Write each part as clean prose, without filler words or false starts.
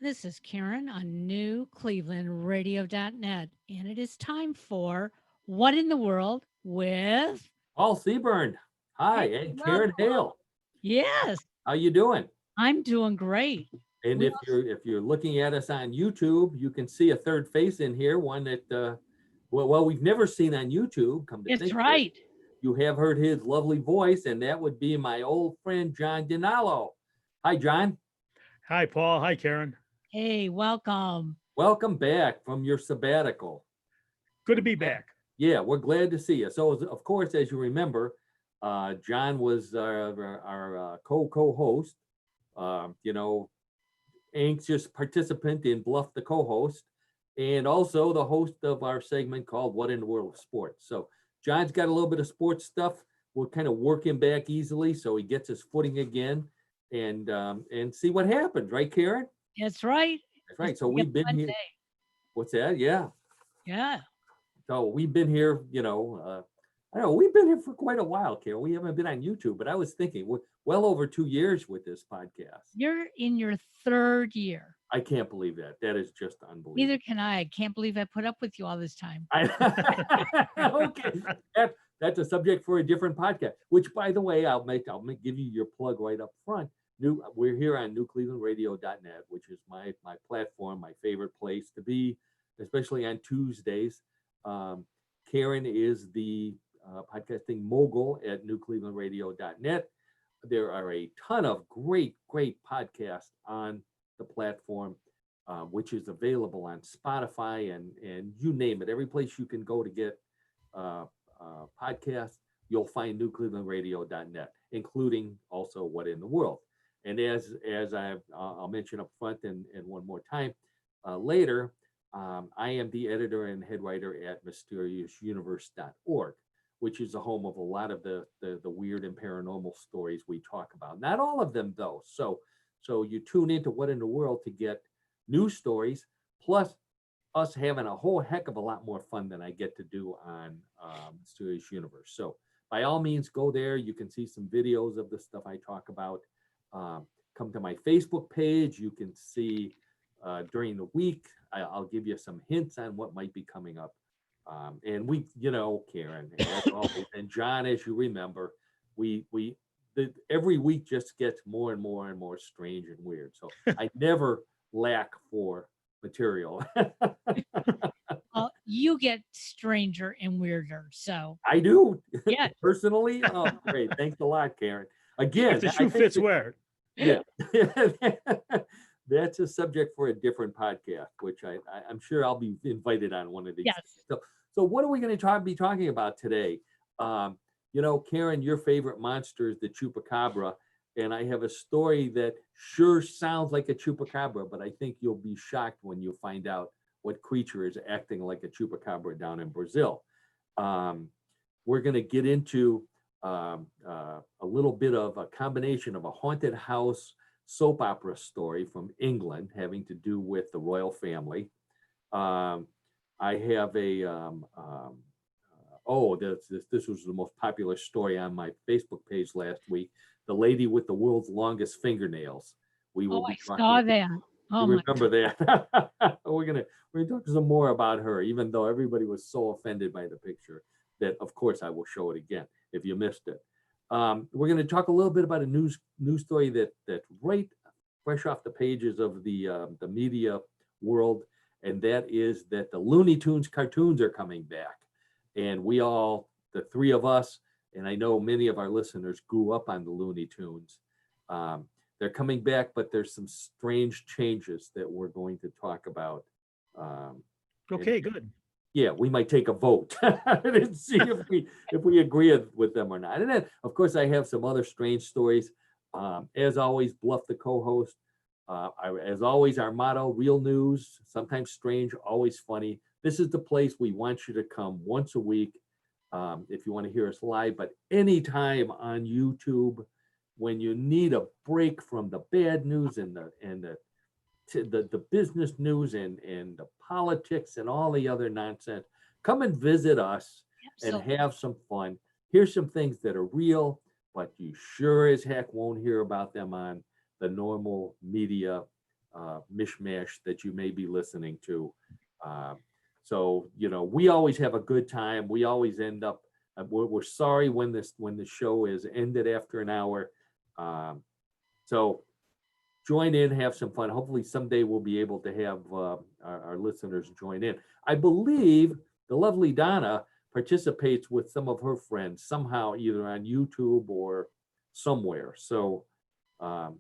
This is Karen on newclevelandradio.net, and it is time for What in the World with. Paul Seaburn. Hi, Hey, and Karen welcome. Hale. Yes, How you doing? I'm doing great. And We, if you're looking at us on YouTube, you can see a third face in here, one that well we've never seen on YouTube. Come to it's think of it, right. you have heard his lovely voice, and that would be my old friend John Dinalo. Hi, John. Hi, Paul. Hi, Karen. Hey, welcome. Welcome back from your sabbatical. Good to be back. Yeah, we're glad to see you. So, of course, as you remember, John was our co-host. You know, anxious participant in Bluff the co-host, and also the host of our segment called What in the World of Sports. So John's got a little bit of sports stuff. We'll kind of work him back easily so he gets his footing again and see what happens, right, Karen? It's right. That's This right. So will be a we've been fun here. day. What's that? Yeah. Yeah. So we've been here, I don't know, we've been here for quite a while, Karen. We haven't been on YouTube, but I was thinking we're well over 2 years with this podcast. You're in your third year. I can't believe that. That is just unbelievable. Neither can I. I can't believe I put up with you all this time. Okay, that's a subject for a different podcast. Which, by the way, I'll give you your plug right up front. We're here on newclevelandradio.net, which is my platform, my favorite place to be, especially on Tuesdays. Karen is the podcasting mogul at newclevelandradio.net. There are a ton of great podcasts on the platform, which is available on Spotify and you name it. Every place you can go to get podcasts, you'll find newclevelandradio.net, including also What in the World. And as I'll mention up front and one more time later, I am the editor and head writer at mysteriousuniverse.org, which is the home of a lot of the weird and paranormal stories we talk about. Not all of them, though. So you tune into What in the World to get news stories, plus us having a whole heck of a lot more fun than I get to do on Mysterious Universe. So by all means, go there. You can see some videos of the stuff I talk about. Come to my Facebook page. You can see during the week, I'll give you some hints on what might be coming up. And we, Karen, and John, as you remember, every week just gets more and more and more strange and weird. So I never lack for material. Well, you get stranger and weirder. So I do. yeah. Personally. Oh, great. Thanks a lot, Karen. Again, If the shoe fits, wear it. Yeah. That's a subject for a different podcast, which I'm sure I'll be invited on one of these. Yes. So what are we going to be talking about today? Karen, your favorite monster is the chupacabra, and I have a story that sure sounds like a chupacabra, but I think you'll be shocked when you find out what creature is acting like a chupacabra down in Brazil. We're going to get into a little bit of a combination of a haunted house soap opera story from England having to do with the royal family. I have this was the most popular story on my Facebook page last week. The lady with the world's longest fingernails. We will be I saw that. Oh, you remember that? We're gonna talk some more about her, even though everybody was so offended by the picture that, of course, I will show it again if you missed it. We're going to talk a little bit about a news story that's right fresh off the pages of the media world, and that is that the Looney Tunes cartoons are coming back. And we all, the three of us, and I know many of our listeners grew up on the Looney Tunes. They're coming back, but there's some strange changes that we're going to talk about. Okay, good. Yeah, we might take a vote and see if we agree with them or not. And then, of course, I have some other strange stories. As always, Bluff the co-host. As always, our motto: real news, sometimes strange, always funny. This is the place we want you to come once a week if you want to hear us live, but anytime on YouTube when you need a break from the bad news and the business news and the politics and all the other nonsense. Come and visit us and have some fun. Here's some things that are real, but you sure as heck won't hear about them on the normal media mishmash that you may be listening to. So, we always have a good time. We always end up, we're sorry when the show is ended after an hour. So join in, have some fun. Hopefully someday we'll be able to have our listeners join in. I believe the lovely Donna participates with some of her friends somehow, either on YouTube or somewhere. So far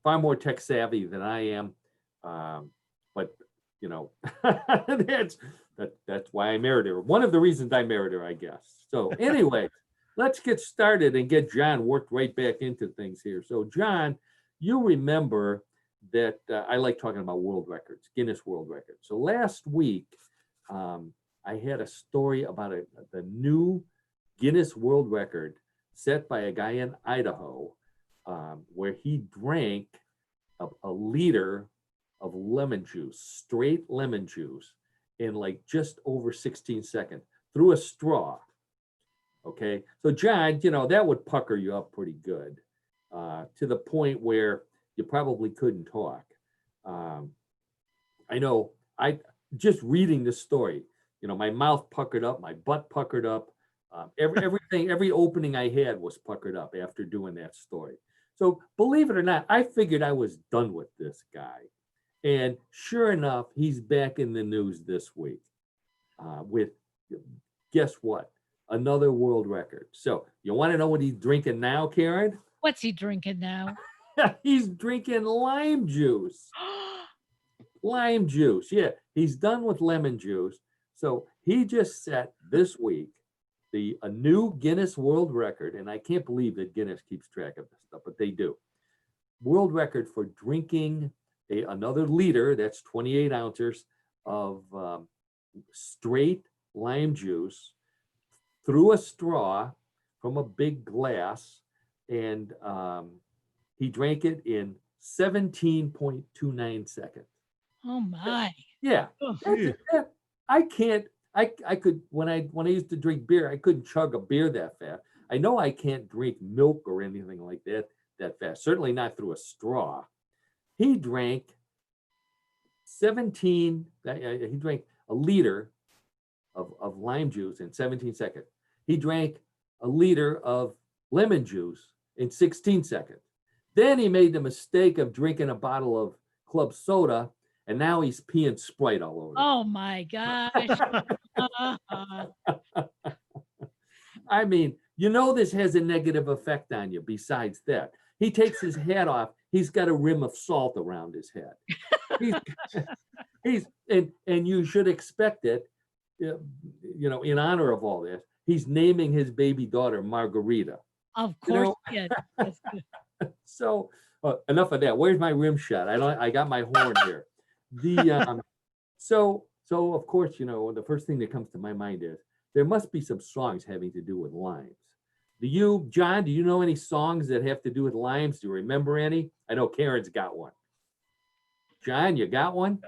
more tech savvy than I am. But that's why I married her. One of the reasons I married her, I guess. So anyway, let's get started and get John worked right back into things here. So John, you remember that I like talking about world records, Guinness World Records. So last week, I had a story about the new Guinness World Record set by a guy in Idaho, where he drank a liter of lemon juice, straight lemon juice, in like just over 16 seconds through a straw. Okay, so John, that would pucker you up pretty good, to the point where you probably couldn't talk. I know, I just reading this story, my mouth puckered up, my butt puckered up, every opening I had was puckered up after doing that story. So believe it or not, I figured I was done with this guy. And sure enough, he's back in the news this week with, guess what? Another world record. So you want to know what he's drinking now, Karen? What's he drinking now? He's drinking lime juice. Lime juice. Yeah, he's done with lemon juice. So he just set this week a new Guinness World Record, and I can't believe that Guinness keeps track of this stuff, but they do. World record for drinking another liter, that's 28 ounces of straight lime juice through a straw from a big glass, and he drank it in 17.29 seconds. Oh my. Yeah. Oh, I could, when I used to drink beer, I couldn't chug a beer that fast. I know I can't drink milk or anything like that fast, certainly not through a straw. He drank he drank a liter of lime juice in 17 seconds. He drank a liter of lemon juice in 16 seconds. Then he made the mistake of drinking a bottle of club soda, and now he's peeing Sprite all over. Oh my gosh. I mean, this has a negative effect on you besides that. He takes his hat off, he's got a rim of salt around his head. And you should expect it, in honor of all this, he's naming his baby daughter Margarita. Of course. Yeah. So enough of that. Where's my rim shot? I got my horn here. So of course, the first thing that comes to my mind is there must be some songs having to do with limes. John, do you know any songs that have to do with limes? Do you remember any? I know Karen's got one. John, you got one?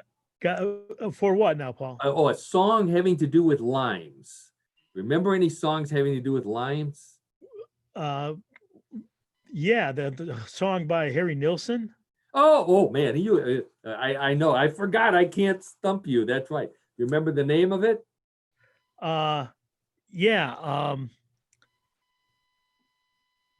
For what now, Paul? A song having to do with limes. Remember any songs having to do with limes? Yeah, the song by Harry Nilsson. Oh man, I know. I forgot. I can't stump you. That's right. You remember the name of it? Yeah.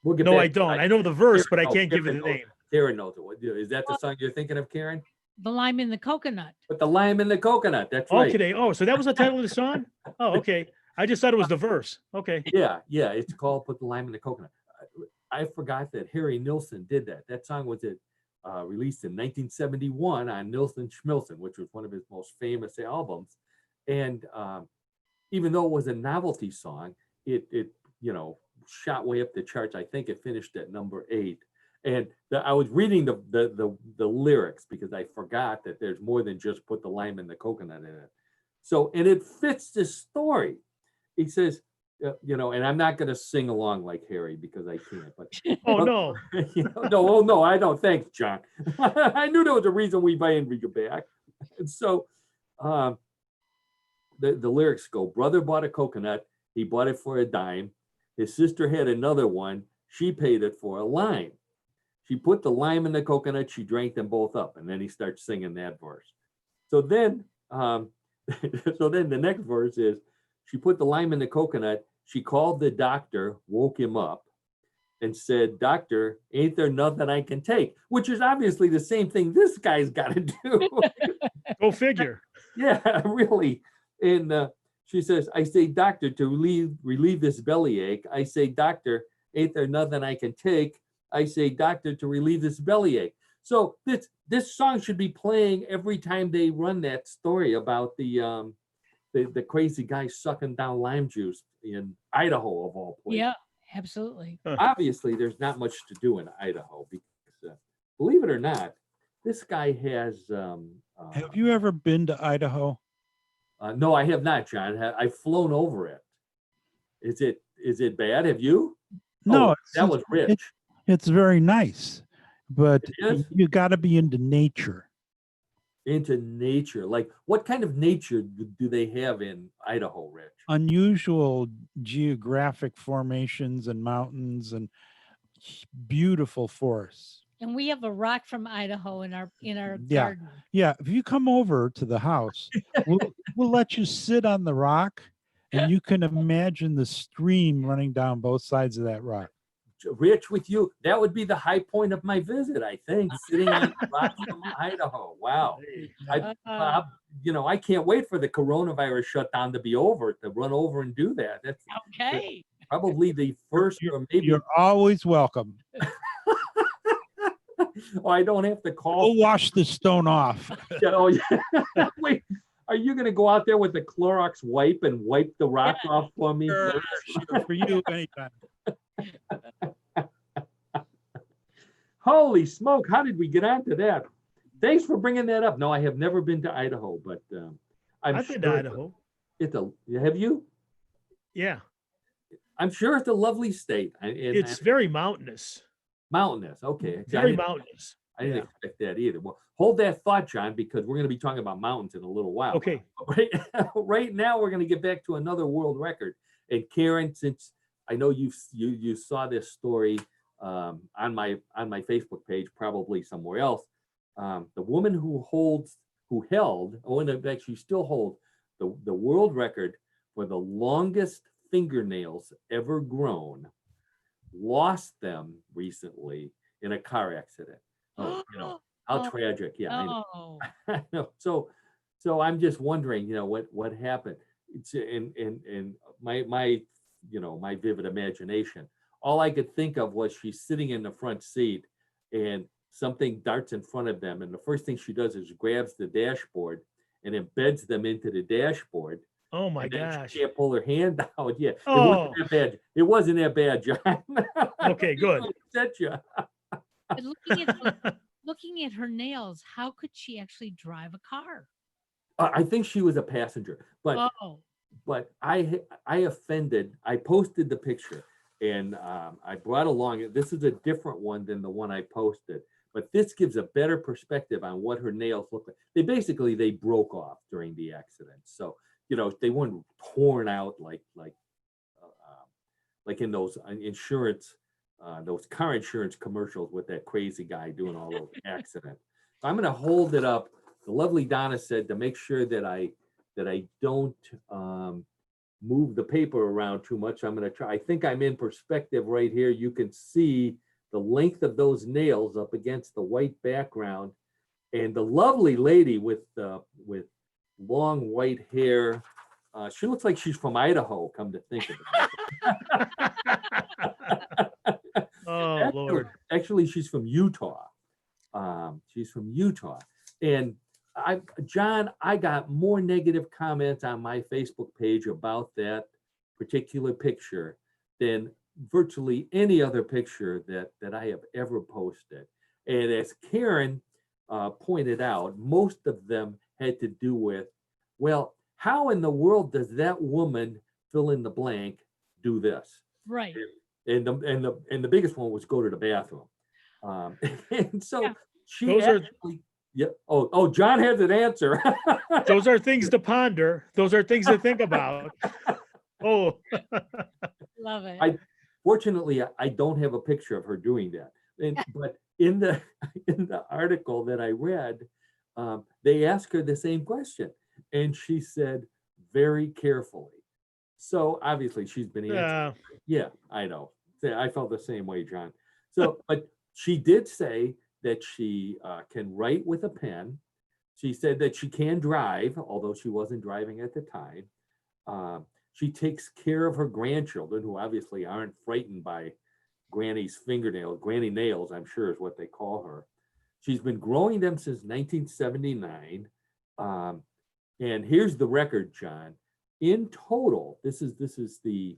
We'll get No, back I to don't. that. I know the verse, but I knows. can't give you Karen the knows. name. Karen knows it. Is that the song you're thinking of, Karen? The lime in the coconut. But the lime in the coconut. That's right. Okay. Oh, so that was the title of the song? Oh, okay. I just thought it was the verse. Okay. Yeah. It's called "Put the Lime in the Coconut." I forgot that Harry Nilsson did that. That song was released in 1971 on Nilsson Schmilsson, which was one of his most famous albums. And even though it was a novelty song, it shot way up the charts. I think it finished at number 8. And I was reading the lyrics because I forgot that there's more than just put the lime in the coconut in it. So, and it fits this story. He says, and I'm not going to sing along like Harry because I can't. But Oh no. no, I don't. Thanks, John. I knew there was a reason we invited you back. And so, the lyrics go: brother bought a coconut. He bought it for a dime. His sister had another one. She paid it for a lime. She put the lime in the coconut. She drank them both up. And then he starts singing that verse. So then, so then the next verse is, she put the lime in the coconut. She called the doctor, woke him up, and said, "Doctor, ain't there nothing I can take?" Which is obviously the same thing this guy's got to do. Go figure. Yeah, really. And she says, "I say, doctor, to relieve this bellyache. I say, doctor, ain't there nothing I can take? I say, doctor, to relieve this bellyache." So this song should be playing every time they run that story about the crazy guy sucking down lime juice in Idaho of all places. Yeah, absolutely. Obviously, there's not much to do in Idaho because, believe it or not, this guy has. Have you ever been to Idaho? No, I have not, John. I've flown over it. Is it bad? Have you? No, Oh, that was Rich. It's very nice, but It is? you got to be into nature. Into nature. Like, what kind of nature do they have in Idaho, Rich? Unusual geographic formations and mountains and beautiful forests. And we have a rock from Idaho in our Yeah. garden. Yeah, if you come over to the house, we'll let you sit on the rock, and you can imagine the stream running down both sides of that rock. Rich, with you, that would be the high point of my visit, I think, sitting on the rock from Idaho. Wow. I can't wait for the coronavirus shutdown to be over, to run over and do that. That's Okay. probably the first, or maybe. You're always welcome. Oh, I don't have to call. We'll wash the stone off. Oh, yeah. Wait, are you going to go out there with the Clorox wipe and wipe the rock off for me? Sure, for you anytime. Holy smoke! How did we get onto that? Thanks for bringing that up. No, I have never been to Idaho, but I've been to Idaho. Have you? Yeah, I'm sure it's a lovely state. it's very mountainous. Mountainous. Okay. Very mountainous. I didn't expect that either. Well, hold that thought, John, because we're going to be talking about mountains in a little while. Okay. Right now, we're going to get back to another world record. And Karen, since I know you saw this story on my Facebook page, probably somewhere else, the woman who held, in fact, she still holds the world record for the longest fingernails ever grown, lost them recently in a car accident. Oh, how tragic. Yeah, I know. Oh, I know. So I'm just wondering, what happened. It's in my vivid imagination. All I could think of was she's sitting in the front seat and something darts in front of them. And the first thing she does is grabs the dashboard and embeds them into the dashboard. Oh my And then gosh. she can't pull her hand out. Yeah. Oh. It wasn't that bad. It wasn't that bad, John. Okay, good. Upset you. but looking at her nails, how could she actually drive a car? I think she was a passenger, but I offended. I posted the picture and I brought along, this is a different one than the one I posted, but this gives a better perspective on what her nails look like. They broke off during the accident. So, they weren't torn out like in those insurance, those car insurance commercials with that crazy guy doing all those accidents. So I'm going to hold it up. The lovely Donna said to make sure that I don't move the paper around too much. I'm going to try. I think I'm in perspective right here. You can see the length of those nails up against the white background, and the lovely lady with long white hair. She looks like she's from Idaho. Come to think of it. Oh, Lord. Actually, she's from Utah. And John, I got more negative comments on my Facebook page about that particular picture than virtually any other picture that I have ever posted. And as Karen pointed out, most of them had to do with, well, how in the world does that woman fill in the blank do this? Right. And the biggest one was go to the bathroom. And so she Those are- actually, yeah. Oh, John has an answer. Those are things to ponder. Those are things to think about. Oh, Love it. Fortunately, I don't have a picture of her doing that. But in the in the article that I read, they asked her the same question, and she said very carefully. So obviously she's been answering. Yeah, I know. I felt the same way, John. So, but she did say that she can write with a pen. She said that she can drive, although she wasn't driving at the time. She takes care of her grandchildren, who obviously aren't frightened by Granny's fingernails. Granny nails, I'm sure, is what they call her. She's been growing them since 1979. And here's the record, John. In total, this is the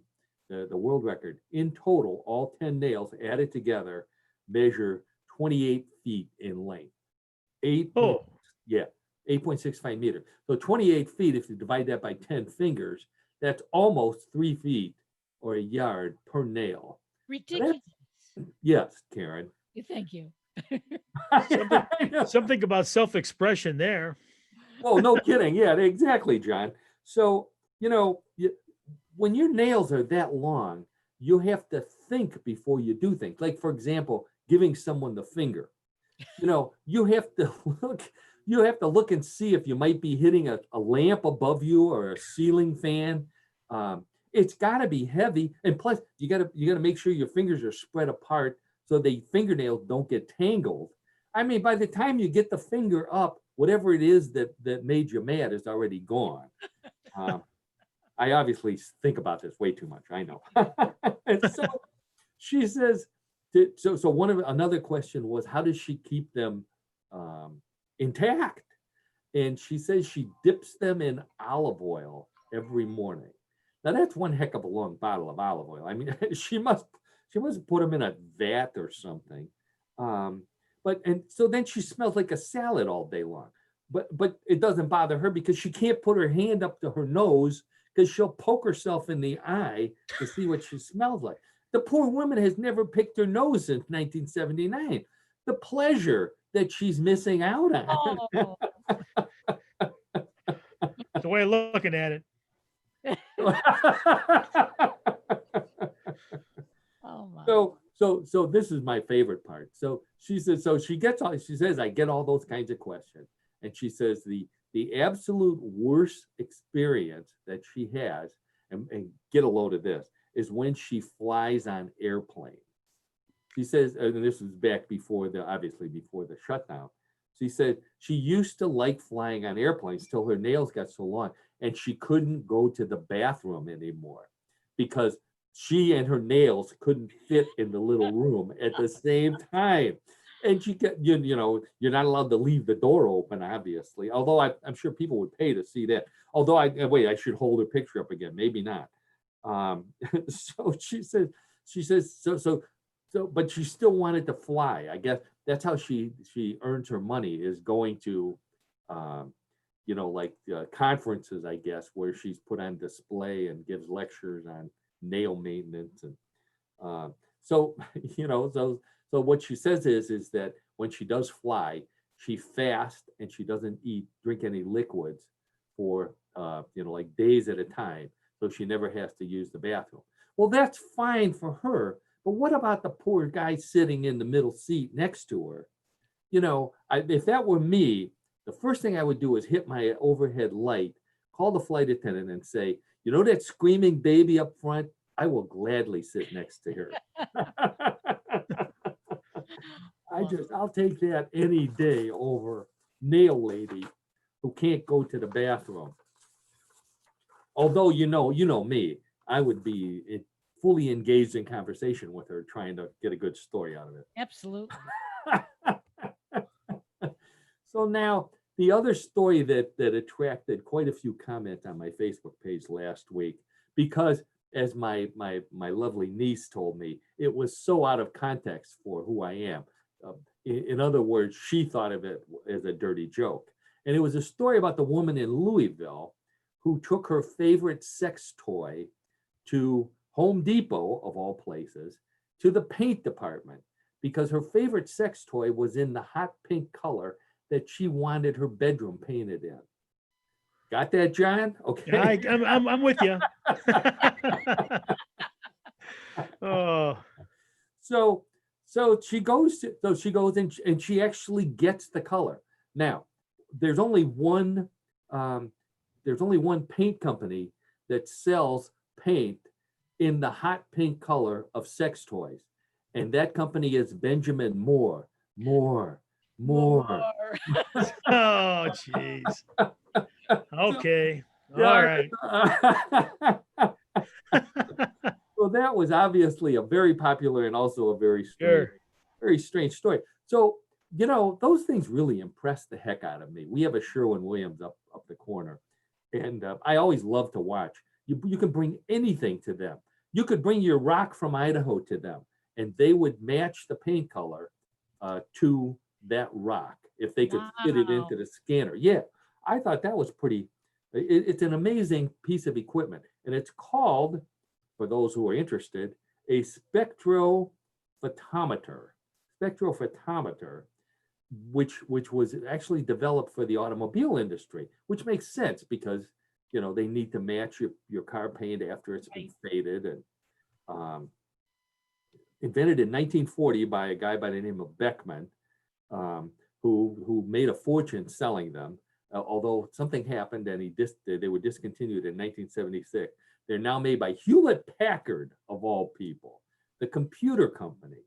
world record. In total, all 10 nails added together measure 28 feet in length. 8.65 meters. So 28 feet, if you divide that by 10 fingers, that's almost 3 feet or a yard per nail. Ridiculous. Yes, Karen. Thank you. Something about self-expression there. Oh, no kidding. Yeah, exactly, John. So, when your nails are that long, you have to think before you do things. Like, for example, giving someone the finger. You have to look and see if you might be hitting a lamp above you or a ceiling fan. It's got to be heavy, and plus you got to make sure your fingers are spread apart so the fingernails don't get tangled. I mean, by the time you get the finger up, whatever it is that made you mad is already gone. I obviously think about this way too much. I know. And so she says. Another question was, how does she keep them intact? And she says she dips them in olive oil every morning. Now that's one heck of a long bottle of olive oil. I mean, she must put them in a vat or something. So then she smells like a salad all day long. But it doesn't bother her because she can't put her hand up to her nose because she'll poke herself in the eye to see what she smells like. The poor woman has never picked her nose since 1979. The pleasure that she's missing out on. Oh, The way of looking at it. oh my. So this is my favorite part. So she says, she says, I get all those kinds of questions. And she says the absolute worst experience that she has, and get a load of this, is when she flies on airplanes. She says, and this was back before the shutdown. She said she used to like flying on airplanes till her nails got so long and she couldn't go to the bathroom anymore because she and her nails couldn't fit in the little room at the same time. And she get, you're not allowed to leave the door open, obviously. Although I'm sure people would pay to see that. Although I should hold her picture up again. Maybe not. So she says, but she still wanted to fly. I guess that's how she earns her money, is going to, conferences, I guess, where she's put on display and gives lectures on nail maintenance. And so what she says is that when she does fly, she fasts and she doesn't drink any liquids for, like days at a time. So she never has to use the bathroom. Well, that's fine for her. But what about the poor guy sitting in the middle seat next to her? If that were me, the first thing I would do is hit my overhead light, call the flight attendant and say, that screaming baby up front, I will gladly sit next to her. I'll take that any day over nail lady who can't go to the bathroom. Although, you know me, I would be fully engaged in conversation with her, trying to get a good story out of it. Absolutely. So now the other story that attracted quite a few comments on my Facebook page last week, because as my lovely niece told me, it was so out of context for who I am. In other words, she thought of it as a dirty joke. And it was a story about the woman in Louisville who took her favorite sex toy to Home Depot, of all places, to the paint department, because her favorite sex toy was in the hot pink color that she wanted her bedroom painted in. Got that, John? Okay. I'm with you. Oh. So she goes and she actually gets the color. Now, there's only one paint company that sells paint in the hot pink color of sex toys. And that company is Benjamin Moore. More. Oh, jeez. Okay. All Yeah. right. So that was obviously a very popular and also a Sure. very strange story. So, those things really impressed the heck out of me. We have a Sherwin Williams up the corner, and I always love to watch. You can bring anything to them. You could bring your rock from Idaho to them, and they would match the paint color to that rock if they could fit it into Wow. the scanner. Yeah, I thought that was pretty. It's an amazing piece of equipment, and it's called, for those who are interested, a spectrophotometer. Spectrophotometer, which was actually developed for the automobile industry, which makes sense because they need to match your car paint after it's been faded, and invented in 1940 by a guy by the name of Beckman, who made a fortune selling them. Although something happened and they were discontinued in 1976. They're now made by Hewlett Packard, of all people, the computer company,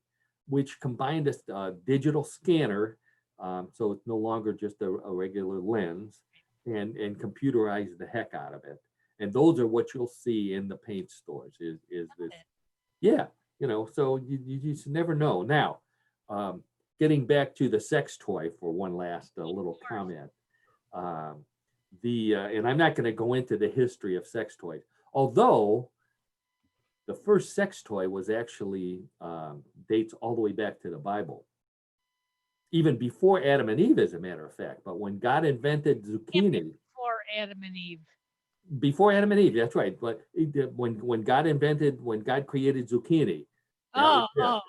which combined a digital scanner, so it's no longer just a regular lens, and computerized the heck out of it. And those are what you'll see in the paint stores. Is this? Yeah, So you just never know. Now, getting back to the sex toy for one last little comment. And I'm not going to go into the history of sex toys, although the first sex toy was actually dates all the way back to the Bible, even before Adam and Eve, as a matter of fact. But when God invented zucchini, Before Adam and Eve. before Adam and Eve, that's right. But when God created zucchini, that was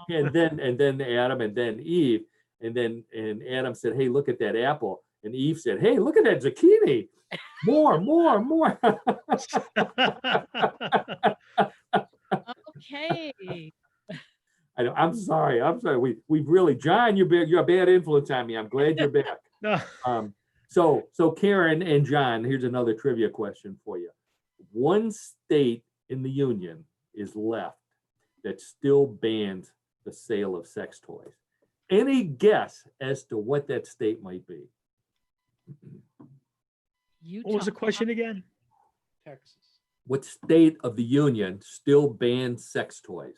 it. And then Adam and then Eve, and Adam said, "Hey, look at that apple," and Eve said, "Hey, look at that zucchini, more." Okay. I'm sorry. We've really, John, you're a bad influence on me. I'm glad you're back. No. So Karen and John, here's another trivia question for you. One state in the union is left that still bans the sale of sex toys. Any guess as to what that state might be? What was the question again? Texas. What state of the union still bans sex toys?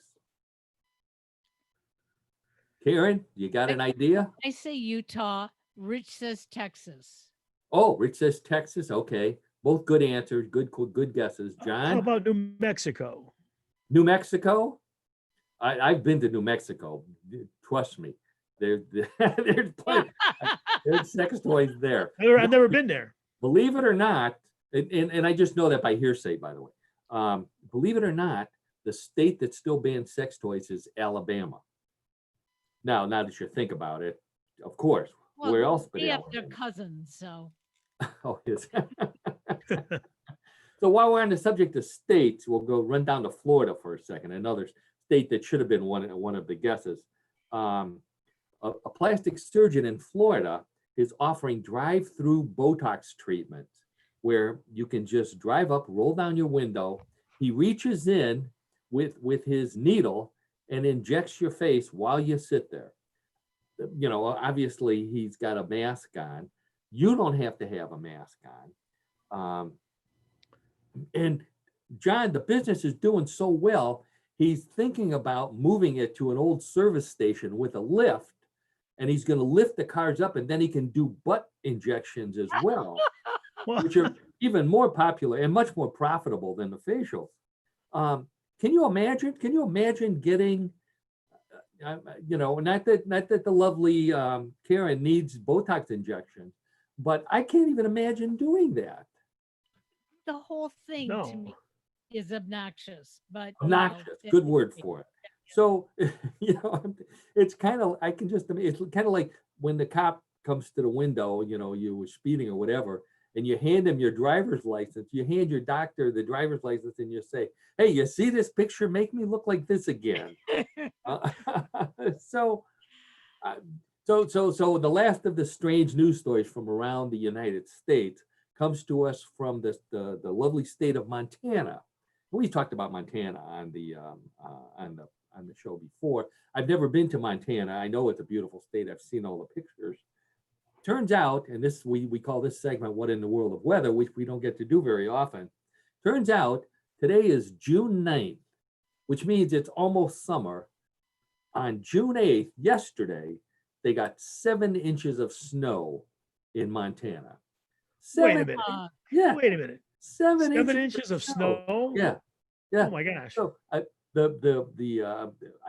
Karen, you got an idea? I say Utah. Rich says Texas. Oh, Rich says Texas. Okay, both good answers. Good guesses. How John, about New Mexico? New Mexico. I've been to New Mexico. Trust me, there's plenty. There's sex toys there. I've never been there. Believe it or not, and I just know that by hearsay, by the way. Believe it or not, the state that still bans sex toys is Alabama. Now that you think about it, of course, Well, where else but they have their Alabama? cousins, so. Oh, yes. So while we're on the subject of states, we'll run down to Florida for a second, another state that should have been one of the guesses. A plastic surgeon in Florida is offering drive-through Botox treatments where you can just drive up, roll down your window. He reaches in with his needle and injects your face while you sit there. Obviously he's got a mask on. You don't have to have a mask on. And John, the business is doing so well, he's thinking about moving it to an old service station with a lift, and he's going to lift the cars up, and then he can do butt injections as well, which are even more popular and much more profitable than the facials. Can you imagine getting, not that the lovely Karen needs Botox injections, but I can't even imagine doing that. The whole thing to No. me is obnoxious, but Obnoxious, good word for it. So, it's kind of, it's kind of like when the cop comes to the window, you were speeding or whatever, and you hand them your driver's license, you hand your doctor the driver's license and you say, hey, you see this picture? Make me look like this again. Uh, so, uh, so the last of the strange news stories from around the United States comes to us from the lovely state of Montana. We talked about Montana on the show before. I've never been to Montana. I know it's a beautiful state. I've seen all the pictures. Turns out, and this we call this segment "What in the World of Weather," which we don't get to do very often. Turns out today is June 9th, which means it's almost summer. On June 8th, yesterday, they got 7 inches of snow in Montana. Wait a minute. Yeah, Wait a minute. 7 7 inches of snow? Yeah, yeah. Oh my gosh. So I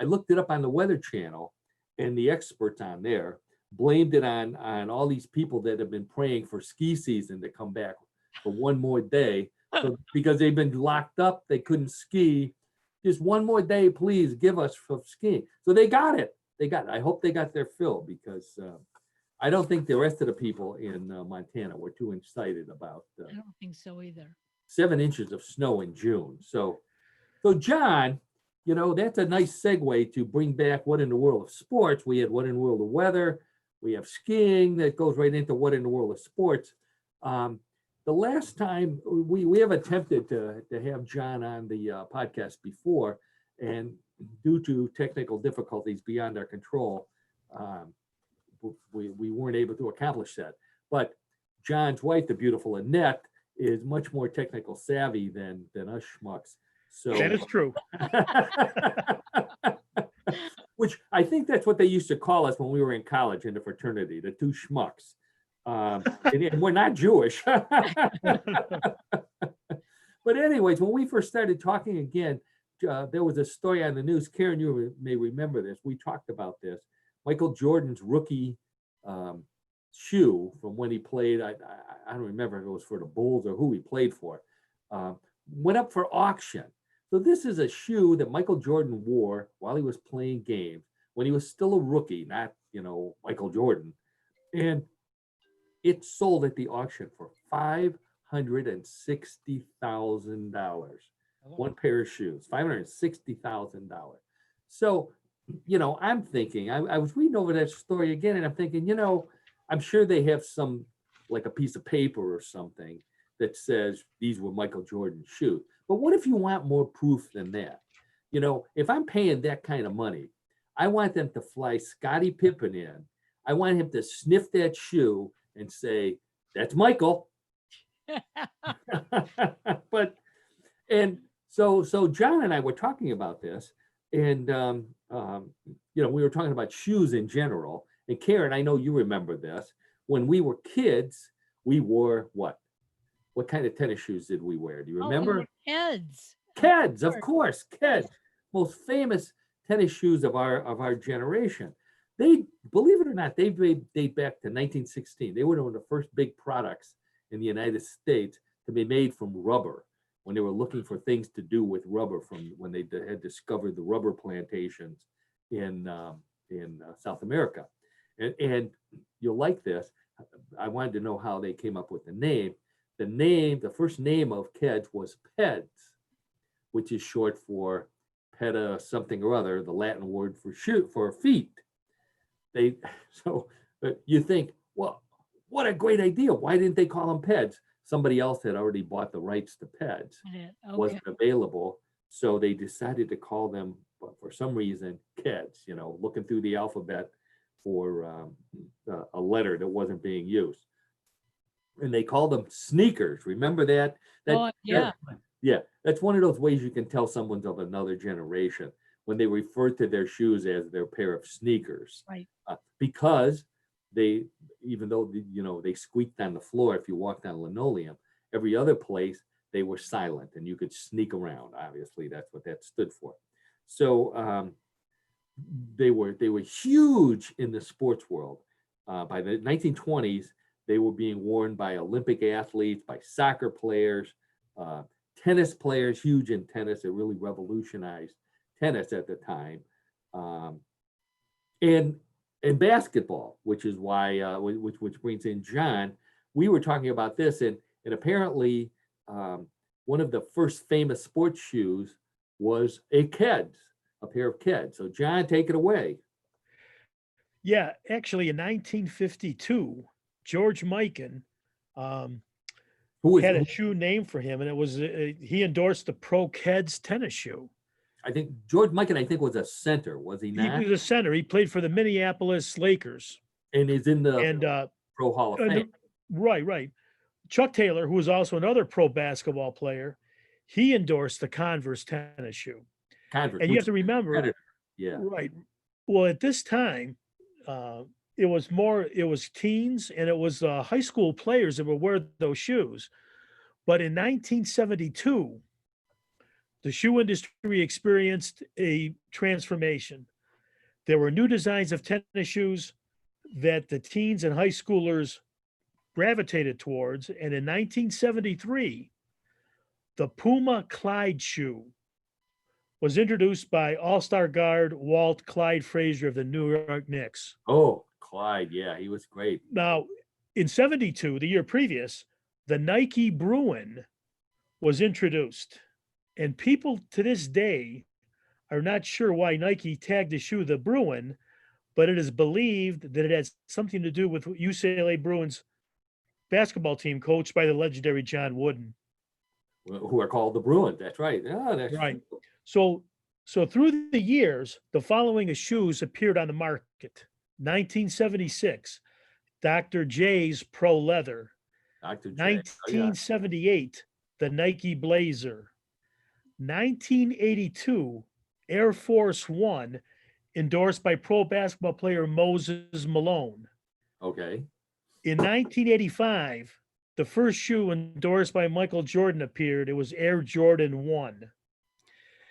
looked it up on the Weather Channel, and the experts on there blamed it on all these people that have been praying for ski season to come back for one more day. So because they've been locked up, they couldn't ski. Just one more day, please give us for skiing. So they got it. I hope they got their fill, because I don't think the rest of the people in Montana were too excited about I don't think so either. 7 inches of snow in June. So John, that's a nice segue to bring back What in the World of Sports. We had What in the World of Weather. We have skiing that goes right into What in the World of Sports. The last time we have attempted to have John on the podcast before, and due to technical difficulties beyond our control, we weren't able to accomplish that. But John's wife, the beautiful Annette, is much more technical savvy than us schmucks. So That is true. which I think that's what they used to call us when we were in college in the fraternity, the two schmucks. And we're not Jewish. But anyways, when we first started talking again, there was a story on the news. Karen, you may remember this. We talked about this. Michael Jordan's rookie shoe from when he played, I don't remember if it was for the Bulls or who he played for, went up for auction. So this is a shoe that Michael Jordan wore while he was playing games, when he was still a rookie, not, Michael Jordan. And it sold at the auction for $560,000. One pair of shoes, $560,000. So, I'm thinking, I was reading over that story again, and I'm thinking, I'm sure they have some, like a piece of paper or something that says these were Michael Jordan's shoes. But what if you want more proof than that? If I'm paying that kind of money, I want them to fly Scottie Pippen in. I want him to sniff that shoe and say, that's Michael. So John and I were talking about this, and we were talking about shoes in general. And Karen, I know you remember this. When we were kids, we wore what? What kind of tennis shoes did we wear? Do you remember? Keds. Keds, of course. Keds, most famous tennis shoes of our generation. They, believe it or not, they date back to 1916. They were one of the first big products in the United States to be made from rubber, when they were looking for things to do with rubber, from when they had discovered the rubber plantations in South America. And you'll like this. I wanted to know how they came up with the name. The first name of Keds was Peds, which is short for peta something or other, the Latin word for feet. So you think, well, what a great idea. Why didn't they call them Peds? Somebody else had already bought the rights to Peds. Okay. Wasn't available. So they decided to call them, for some reason, Keds, looking through the alphabet for a letter that wasn't being used. And they called them sneakers. Remember that? Yeah. Yeah, that's one of those ways you can tell someone's of another generation, when they refer to their shoes as their pair of sneakers. Right. Because they, even though they squeaked on the floor if you walked on linoleum, every other place they were silent and you could sneak around. Obviously, that's what that stood for. So they were huge in the sports world. By the 1920s, they were being worn by Olympic athletes, by soccer players, tennis players, huge in tennis. It really revolutionized tennis at the time. And basketball, which is why, which brings in John. we were talking about this, and apparently one of the first famous sports shoes was a pair of Keds. So John, take it away. Yeah, actually, in 1952, George Mikan Who is? had a shoe named for him, and it was he endorsed the Pro Keds tennis shoe. I think George Mikan, I think, was a center, was he He not? was a center. He played for the Minneapolis Lakers, And is in the and Pro Hall of and Fame. right. Chuck Taylor, who was also another pro basketball player, he endorsed the Converse tennis shoe. Converse, And you which have to is remember, competitor. Yeah. right? Well, at this time, it was teens and it was high school players that would wear those shoes. But in 1972, the shoe industry experienced a transformation. There were new designs of tennis shoes that the teens and high schoolers gravitated towards. And in 1973, the Puma Clyde shoe was introduced by All-Star guard Walt Clyde Frazier of the New York Knicks. Oh, Clyde. Yeah, he was great. Now, in 72, the year previous, the Nike Bruin was introduced. And people to this day are not sure why Nike tagged the shoe the Bruin, but it is believed that it has something to do with UCLA Bruins basketball team coached by the legendary John Wooden. Who are called the Bruins. That's right. Oh, that's Right. true. So through the years, the following shoes appeared on the market. 1976, Dr. J's Pro Leather. Dr. J. Oh, yeah. 1978, the Nike Blazer. 1982, Air Force One, endorsed by pro basketball player Moses Malone. Okay. In 1985, the first shoe endorsed by Michael Jordan appeared. It was Air Jordan 1.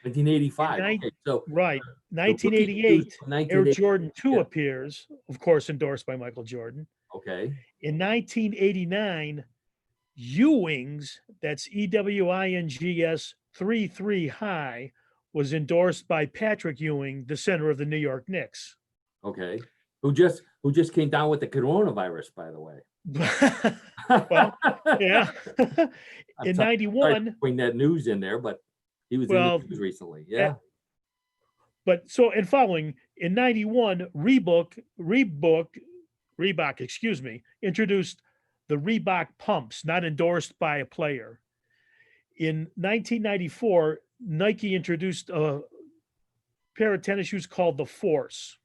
1985. In Okay. So Right. the rookie shoes 1988, from Air 1980 Jordan 2 yeah. appears, of course, endorsed by Michael Jordan. Okay. In 1989, Ewing's, that's EWINGS 3-3 high, was endorsed by Patrick Ewing, the center of the New York Knicks. Okay. Who just came down with the coronavirus, by the way. Well, yeah. I'm In sorry 91, to bring that news in there, but he was Well, in the news recently. Yeah. but so and following in 91, Reebok, introduced the Reebok pumps, not endorsed by a player. In 1994, Nike introduced a pair of tennis shoes called the Force.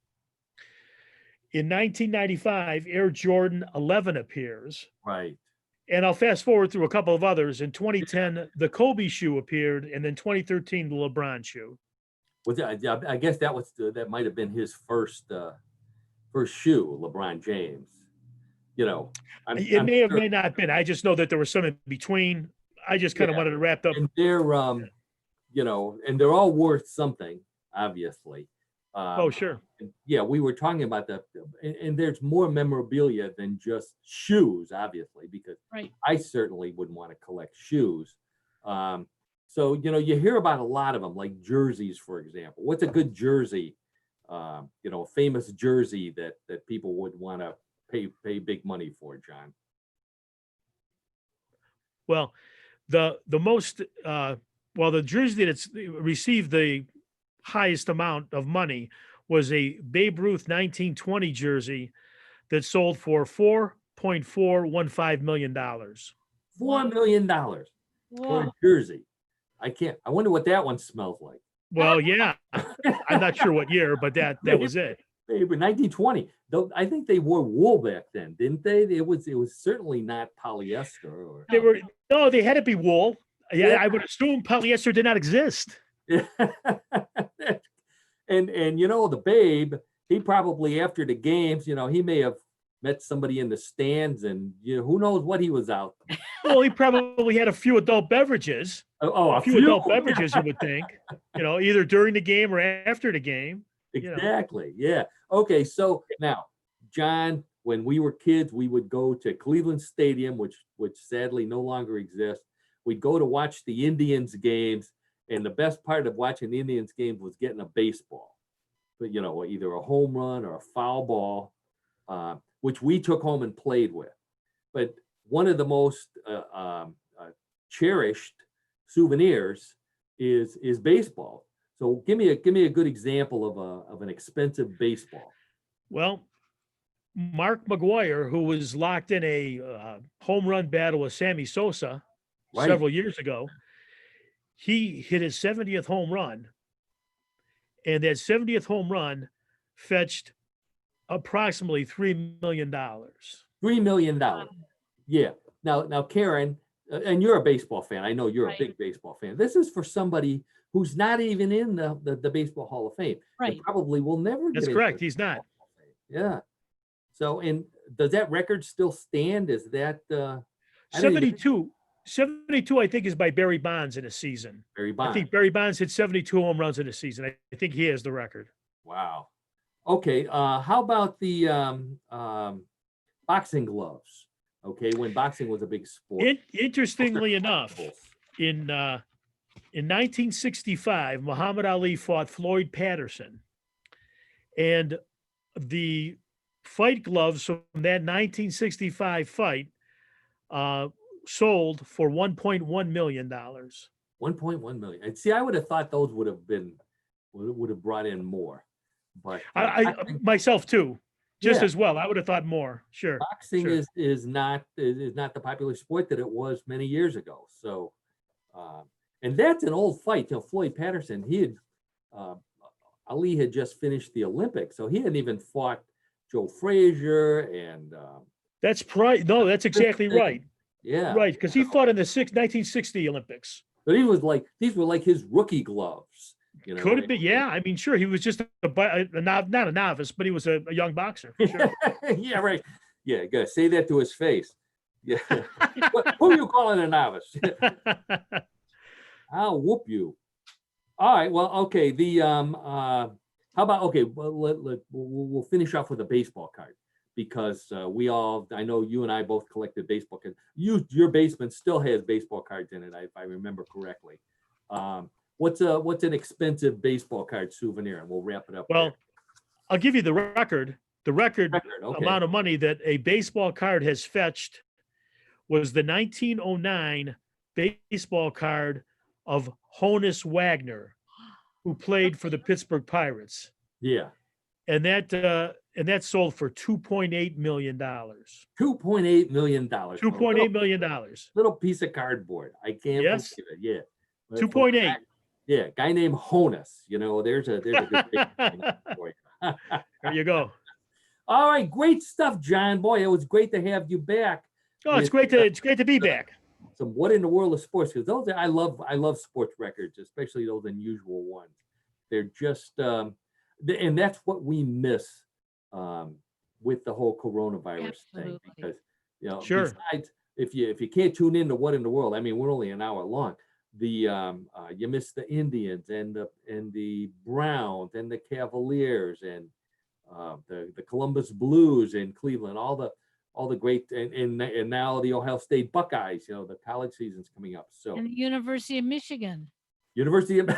In 1995, Air Jordan 11 appears. Right. And I'll fast forward through a couple of others. In 2010, the Kobe shoe appeared, and then 2013, the LeBron shoe. Was that, I guess that might have been his first shoe, LeBron James. You know, It may or may not have been. I just know that there was some in between. I just kind of wanted to wrap up. And they're you know, and they're all worth something, obviously. Oh, sure. Yeah, we were talking about and there's more memorabilia than just shoes, obviously, because Right. I certainly wouldn't want to collect shoes. So, you know, you hear about a lot of them, like jerseys, for example. What's a good jersey? You know, a famous jersey that people would want to pay big money for, John. Well, the most the jersey that's received the highest amount of money was a Babe Ruth 1920 jersey that sold for $4.415 million. $4 million for Whoa. a jersey. I wonder what that one smells like. Well, yeah, I'm not sure what year, but that was it. They were 1920. Though I think they wore wool back then, didn't they? It was certainly not polyester. Or... They had to be wool. Yeah, I would assume polyester did not exist. and you know, the Babe, he probably after the games, you know, he may have met somebody in the stands, and you know, who knows what he was out. Well, he probably had a few adult beverages. Oh, a few adult beverages, you would think. You know, either during the game or after the game. Exactly. Yeah. Okay. So now, John, when we were kids, we would go to Cleveland Stadium, which sadly no longer exists. We'd go to watch the Indians games, and the best part of watching the Indians games was getting a baseball, but you know, either a home run or a foul ball, which we took home and played with. But one of the most cherished souvenirs is baseball. So give me a good example of an expensive baseball. Well, Mark McGuire, who was locked in a home run battle with Sammy Sosa Right. several years ago, he hit his 70th home run, and that 70th home run fetched approximately $3 million. $3 million. Yeah. Now, Karen, and you're a baseball fan. I know you're a Right. big baseball fan. This is for somebody who's not even in the Baseball Hall of Fame. Right. And probably will never That's get into correct. the He's not. Hall of Fame. Yeah. So, and does that record still stand? Is that I don't even 72, I think, is by Barry Bonds in a season. Barry I Bonds? think Barry Bonds hit 72 home runs in a season. I think he has the record. Wow. Okay. How about the boxing gloves? Okay, when boxing was a big sport. Interestingly enough, in 1965, Muhammad Ali fought Floyd Patterson, and the fight gloves from that 1965 fight sold for $1.1 million. 1.1 million. And see, I would have thought those would have brought in more, but I myself too, just as well. I would have thought more. Sure. boxing sure. is not the popular sport that it was many years ago. So, and that's an old fight. You know, Floyd Patterson, Ali had just finished the Olympics, so he hadn't even fought Joe Frazier and. That's right. No, that's exactly right. Yeah. Right, because he fought in the 1960 Olympics. But these were like his rookie gloves. You know, Could have been, yeah. I mean, sure, he was just not a novice, but he was a young boxer. For sure. Yeah, right. Yeah, gotta say that to his face. Yeah. Who are you calling a novice? I'll whoop you. All right. Well, okay. The how about okay? Well, we'll finish off with a baseball card because I know you and I both collected baseball cards. Your basement still has baseball cards in it, if I remember correctly. What's an expensive baseball card souvenir? And we'll wrap it up. Well, there. I'll give you the record. The record Okay. amount of money that a baseball card has fetched was the 1909 baseball card of Honus Wagner, who played for the Pittsburgh Pirates. Yeah. And that sold for $2.8 million. $2.8 million. $2.8 million. Little piece of cardboard. I can't Yes. believe it. Yeah. But 2.8. Yeah, guy named Honus. You know, there's a good for you. There you go. All right, great stuff, John. Boy, it was great to have you back. Oh, it's great to be back. Some what in the world of sports, because those I love sports records, especially those unusual ones. They're just and that's what we miss with the whole coronavirus thing. Absolutely. Because Sure. besides if you can't tune in to what in the world, I mean, we're only an hour long. You miss the Indians and the Browns and the Cavaliers and the Columbus Blues in Cleveland, all the great and now the Ohio State Buckeyes. You know, the college season's coming up. So And the University of Michigan. University of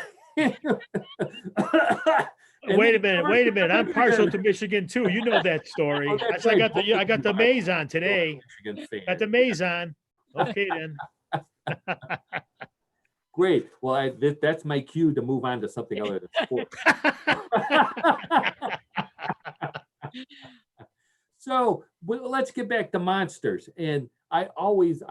Wait a minute. I'm partial to Michigan too. You know that story. Oh, that's I right. got the maize on today. Michigan fan. Got the maize on. Okay then. Great. Well, that's my cue to move on to something other than sports. So let's get back to monsters. And I always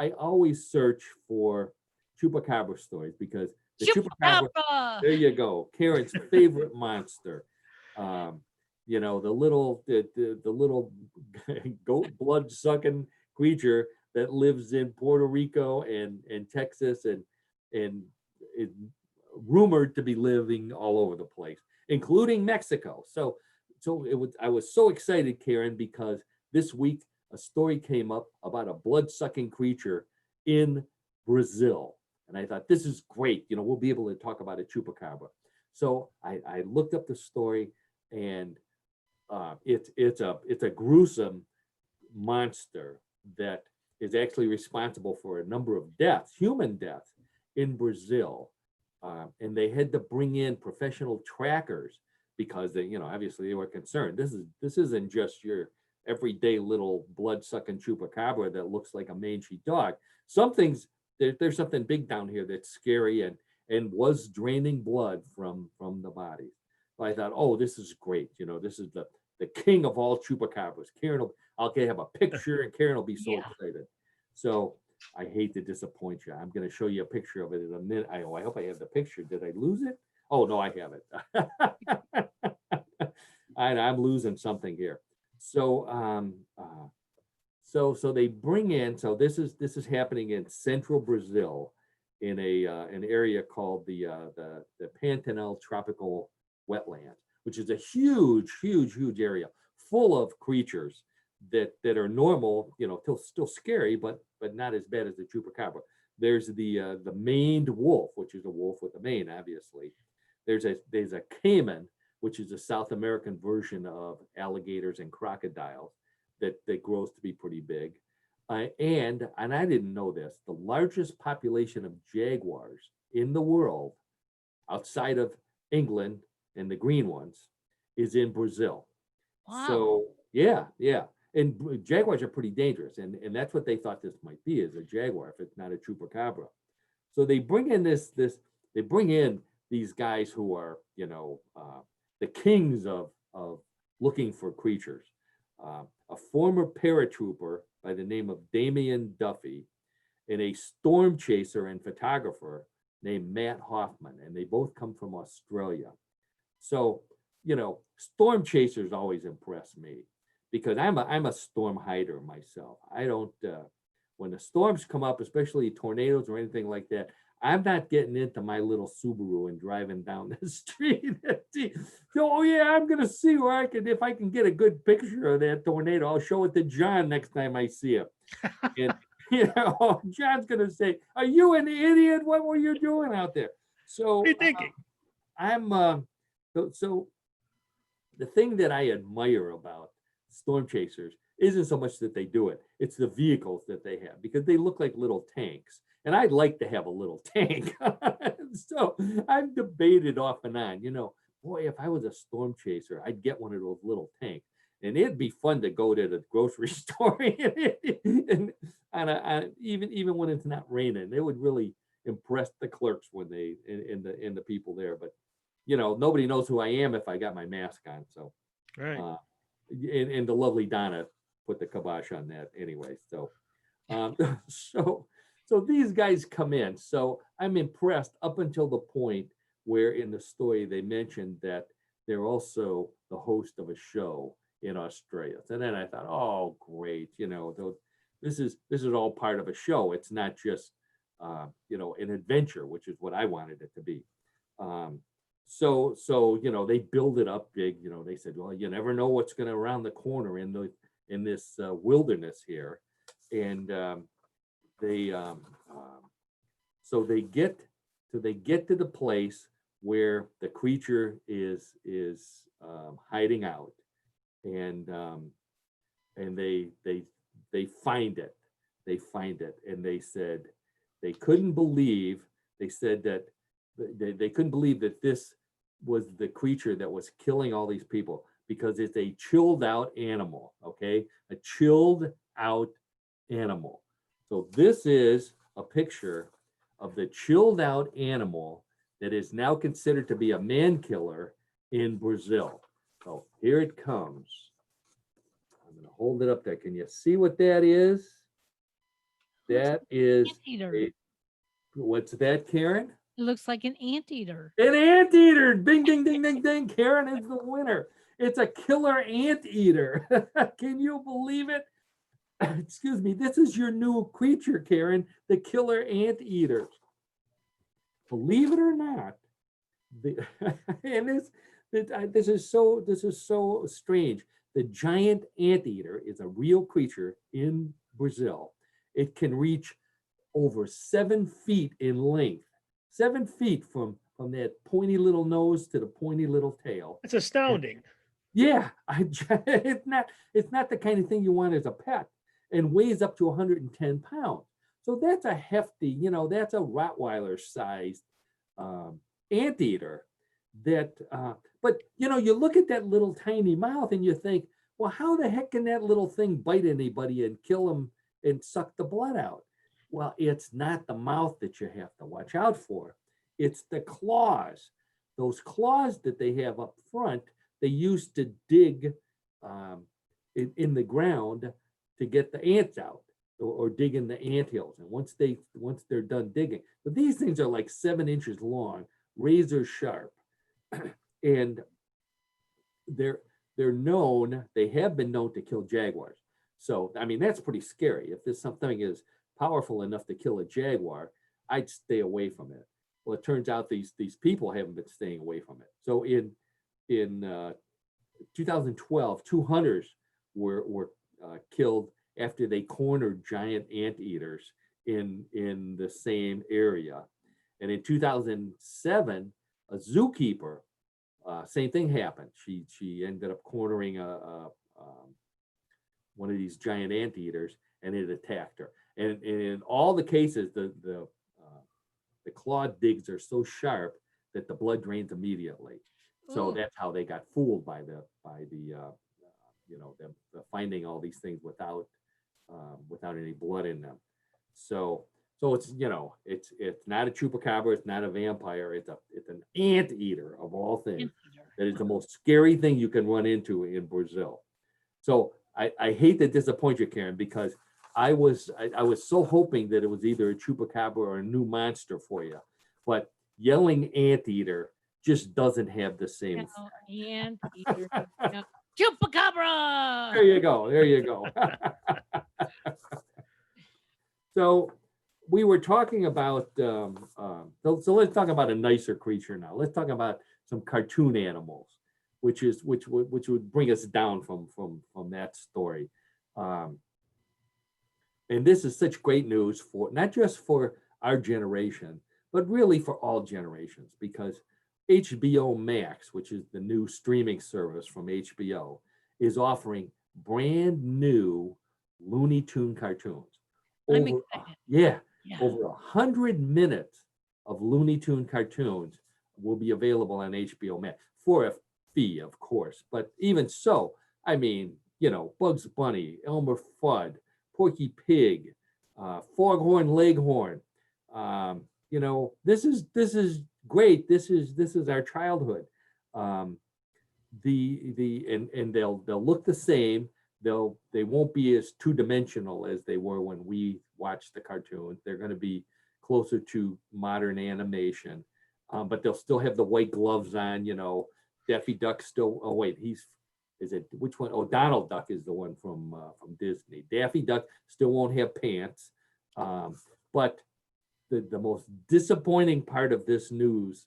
search for chupacabra stories because the chupacabra. Chupacabra! There you go. Karen's favorite monster. The little goat blood sucking creature that lives in Puerto Rico and Texas and is rumored to be living all over the place, including Mexico. So I was so excited, Karen, because this week a story came up about a blood-sucking creature in Brazil. And I thought, this is great. We'll be able to talk about a chupacabra. So I looked up the story, and it's a gruesome monster that is actually responsible for a number of deaths, human deaths, in Brazil. And they had to bring in professional trackers because they, obviously they were concerned. This isn't just your everyday little blood-sucking chupacabra that looks like a mangy dog. There's something big down here that's scary and was draining blood from the bodies. So I thought, oh, this is great. This is the king of all chupacabras. I'll have a picture and Karen will be so excited. So I hate to disappoint you. I'm going to show you a picture of it in a minute. I hope I have the picture. Did I lose it? Oh, no, I have it. I'm losing something here. So, so they bring in. So this is happening in central Brazil, in an area called the Pantanal Tropical Wetland, which is a huge area full of creatures that are normal, still scary, but not as bad as the chupacabra. There's the maned wolf, which is a wolf with a mane, obviously. There's a caiman, which is a South American version of alligators and crocodiles that grows to be pretty big. And I didn't know this, the largest population of jaguars in the world, outside of England and the green ones, is in Brazil. Wow. So yeah. And jaguars are pretty dangerous. And that's what they thought this might be, is a jaguar, if it's not a chupacabra. So they bring in they bring in these guys who are, the kings of looking for creatures. A former paratrooper by the name of Damien Duffy, and a storm chaser and photographer named Matt Hoffman, and they both come from Australia. So, storm chasers always impress me because I'm a storm hider myself. I don't, when the storms come up, especially tornadoes or anything like that, I'm not getting into my little Subaru and driving down the street. Oh yeah, I'm gonna see where if I can get a good picture of that tornado, I'll show it to John next time I see him. And John's gonna say, "Are you an idiot? What were you doing out there?" So What are you thinking? So the thing that I admire about storm chasers isn't so much that they do it; it's the vehicles that they have, because they look like little tanks. And I'd like to have a little tank. So I've debated off and on, boy, if I was a storm chaser, I'd get one of those little tanks. And it'd be fun to go to the grocery store and even when it's not raining. It would really impress the clerks when they and the people there. But nobody knows who I am if I got my mask on. So Right. And the lovely Donna put the kibosh on that anyway. So so these guys come in. So I'm impressed up until the point where in the story they mentioned that they're also the host of a show in Australia. And then I thought, oh, great, this is all part of a show. It's not just an adventure, which is what I wanted it to be. So they build it up big. They said, well, you never know what's going to around the corner in this wilderness here, and so they get to the place where the creature is hiding out, and they find it. And they said they couldn't believe. They said that they couldn't believe that this was the creature that was killing all these people, because it's a chilled out animal. Okay, a chilled out animal. So this is a picture of the chilled out animal that is now considered to be a man killer in Brazil. So here it comes. I'm going to hold it up there. Can you see what that is? That is Anteater. what's that, Karen? It looks like an anteater. An anteater. Ding, ding, ding, ding, ding. Karen is the winner. It's a killer anteater. Can you believe it? Excuse me, this is your new creature, Karen, the killer anteater. Believe it or not, and this is so strange. The giant anteater is a real creature in Brazil. It can reach over 7 feet in length, 7 feet from that pointy little nose to the pointy little tail. It's astounding. Yeah, it's not the kind of thing you want as a pet, and weighs up to 110 pounds. So that's a hefty, that's a Rottweiler sized anteater. But you look at that little tiny mouth and you think, well, how the heck can that little thing bite anybody and kill them and suck the blood out? Well, it's not the mouth that you have to watch out for. It's the claws. Those claws that they have up front, they used to dig in the ground to get the ants out, or dig in the anthills. And once they're done digging, but these things are like 7 inches long, razor sharp, and they have been known to kill jaguars. So I mean, that's pretty scary. If this something is powerful enough to kill a jaguar, I'd stay away from it. Well, it turns out these people haven't been staying away from it. So in 2012, 2 hunters were killed after they cornered giant anteaters in the same area. And in 2007, a zookeeper, same thing happened. She ended up cornering one of these giant anteaters, and it attacked her. And in all the cases, the claw digs are so sharp that the blood drains immediately. So Ooh. that's how they got fooled by the finding all these things without any blood in them. So it's it's not a chupacabra, it's not a vampire, it's an anteater of all things. Anteater. That is the most scary thing you can run into in Brazil. So I hate to disappoint you, Karen, because I was so hoping that it was either a chupacabra or a new monster for you, but yelling anteater just doesn't have the same. No, anteater. No. Chupacabra. There you go. There you go. So we were talking about, so let's talk about a nicer creature now. Let's talk about some cartoon animals, which would bring us down from that story. And this is such great news for not just for our generation, but really for all generations, because HBO Max, which is the new streaming service from HBO, is offering brand new Looney Tune cartoons. I'm excited. Yeah, Yeah. over 100 minutes of Looney Tune cartoons will be available on HBO Max for a fee, of course. But even so, I mean, Bugs Bunny, Elmer Fudd, Porky Pig, Foghorn Leghorn. This is great. This is our childhood. And they'll look the same. They won't be as two-dimensional as they were when we watched the cartoons. They're going to be closer to modern animation, but they'll still have the white gloves on. Daffy Duck still. Oh wait, which one? Oh, Donald Duck is the one from Disney. Daffy Duck still won't have pants. But the most disappointing part of this news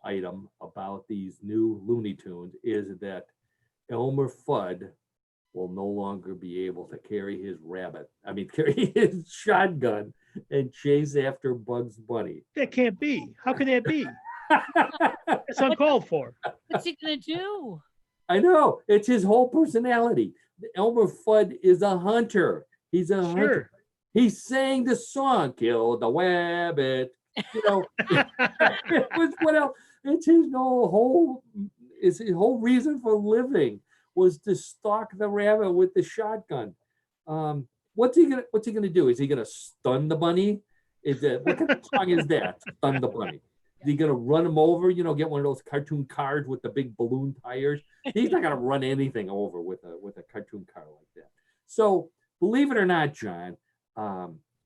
item about these new Looney Tunes is that Elmer Fudd will no longer be able to carry his shotgun and chase after Bugs Bunny. That can't be. How can that be? It's uncalled for. What's he gonna do? I know, it's his whole personality. Elmer Fudd is a hunter. He's a hunter. Sure. He sang the song, "Kill the Wabbit." What else? It's his whole reason for living was to stalk the rabbit with the shotgun. What's he gonna do? Is he gonna stun the bunny? What kind of song is that? Stun the bunny. Is he gonna run him over? Get one of those cartoon cars with the big balloon tires. He's not gonna run anything over with a cartoon car like that. So believe it or not, John,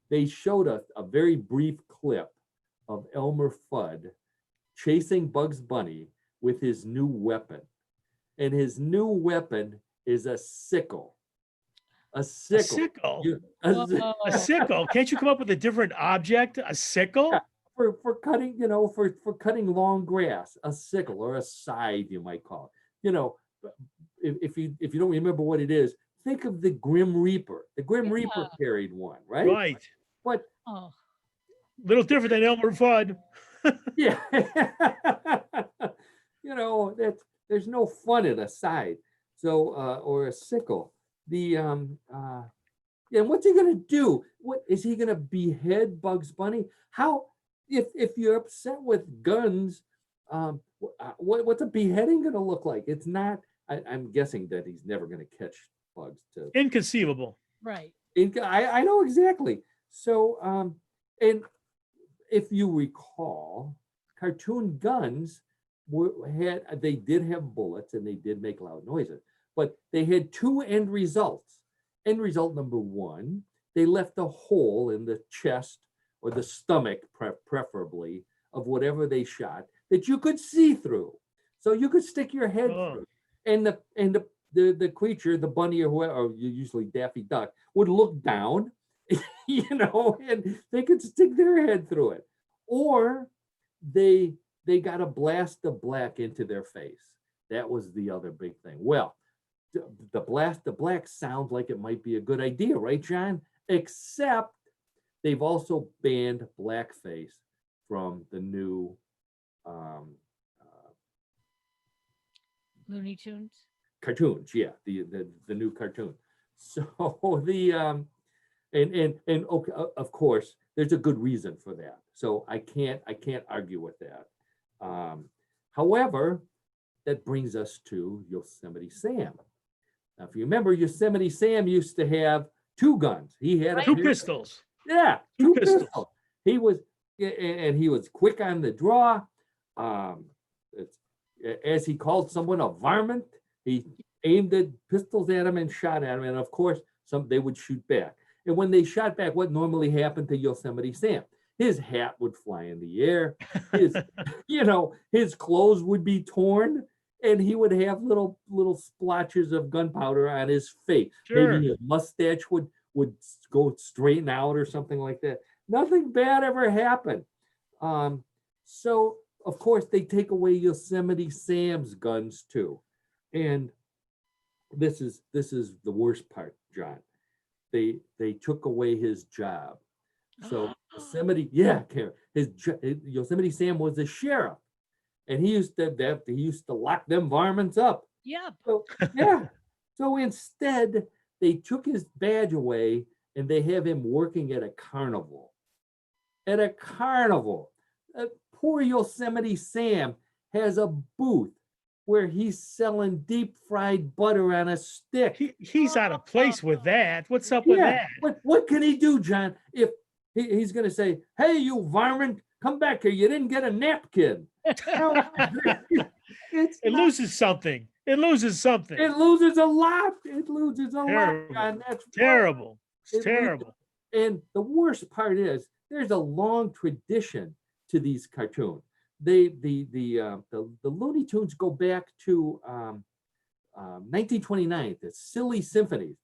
they showed us a very brief clip of Elmer Fudd chasing Bugs Bunny with his new weapon. And his new weapon is a sickle. A sickle. A sickle. Whoa. A sickle. Can't you come up with a different object? A sickle? Yeah. For cutting, for cutting long grass, a sickle or a scythe, you might call it. If you don't remember what it is, think of the Grim Reaper. The Grim Reaper carried one, right? Right. But Oh. Little different than Elmer Fudd. yeah, there's no fun in a scythe, so or a sickle. And what's he gonna do? What is he gonna behead Bugs Bunny? How? If you're upset with guns, what's a beheading gonna look like? It's not I'm guessing that he's never going to catch bugs to. Inconceivable. Right. I know exactly. So, and if you recall, cartoon guns they did have bullets and they did make loud noises, but they had two end results. End result number one, they left a hole in the chest or the stomach, preferably, of whatever they shot that you could see through. So you could stick your head through. And the creature, the bunny or whoever, or usually Daffy Duck, would look down, and they could stick their head through it. Or they got a blast of black into their face. That was the other big thing. Well, the blast of black sounds like it might be a good idea, right, John? Except they've also banned blackface from the new Looney Tunes. cartoons. Yeah, the new cartoon. So the and okay, of course, there's a good reason for that. So I can't argue with that. However, that brings us to Yosemite Sam. Now, if you remember, Yosemite Sam used to have two guns. He had Two pistols. Yeah, Two two pistols. pistols. He was quick on the draw. As he called someone a varmint, he aimed the pistols at him and shot at him. And of course, they would shoot back. And when they shot back, what normally happened to Yosemite Sam? His hat would fly in the air. His clothes would be torn, and he would have little splotches of gunpowder on his face. Sure. Maybe his mustache would go straighten out or something like that. Nothing bad ever happened. So of course they take away Yosemite Sam's guns too, and this is the worst part, John. They took away his job. So Yosemite, Karen, Yosemite Sam was a sheriff, and he used to lock them varmints up. Yep. So so instead they took his badge away and they have him working at a carnival. At a carnival, poor Yosemite Sam has a booth where he's selling deep fried butter on a stick. He's out of place with that. What's up with that? What can he do, John? If he's going to say, "Hey, you varmint, come back here. You didn't get a napkin." It loses something. It loses something. It loses a lot. It loses a lot, John. That's terrible. It's It terrible. And the worst part is there's a long tradition to these cartoons. The Looney Tunes go back to 1929. The Silly Symphonies,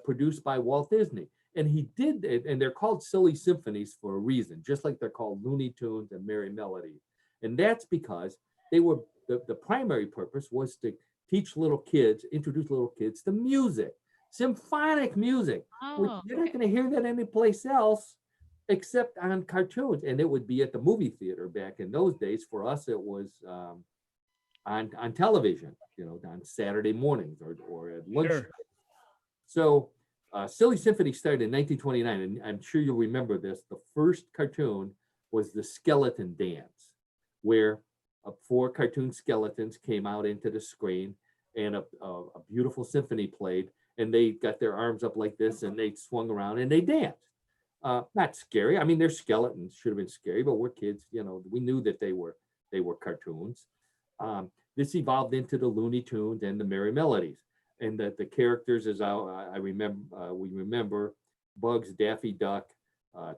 produced by Walt Disney, and he did it. And they're called Silly Symphonies for a reason, just like they're called Looney Tunes and Merry Melodies. And that's because they were the primary purpose was to introduce little kids to music, symphonic music. Which you're not going to hear that anyplace else except on cartoons, and it would be at the movie theater back in those days. For us, it was on television, on Saturday mornings or at lunch. Sure. So Silly Symphony started in 1929, and I'm sure you'll remember this. The first cartoon was the Skeleton Dance, where 4 cartoon skeletons came out into the screen, and a beautiful symphony played, and they got their arms up like this, and they swung around and they danced. Not scary. I mean, they're skeletons. Should have been scary, but we're kids. We knew that they were cartoons. This evolved into the Looney Tunes and the Merry Melodies, and that the characters, as I remember, we remember Bugs, Daffy Duck,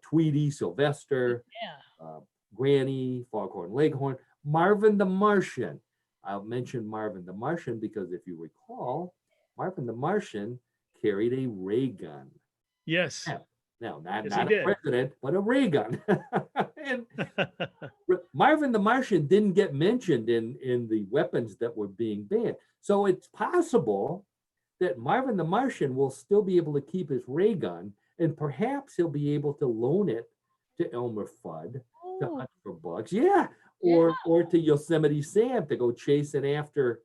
Tweety, Sylvester, Granny, Foghorn Leghorn, Marvin the Martian. I'll mention Marvin the Martian because if you recall, Marvin the Martian carried a ray gun. Yes. Now, not Yes, a president, but a ray gun. And Marvin the Martian didn't get mentioned in the weapons that were being banned. So it's possible that Marvin the Martian will still be able to keep his ray gun, and perhaps he'll be able to loan it to Elmer Fudd to hunt for bugs. Or to Yosemite Sam to go chasing after,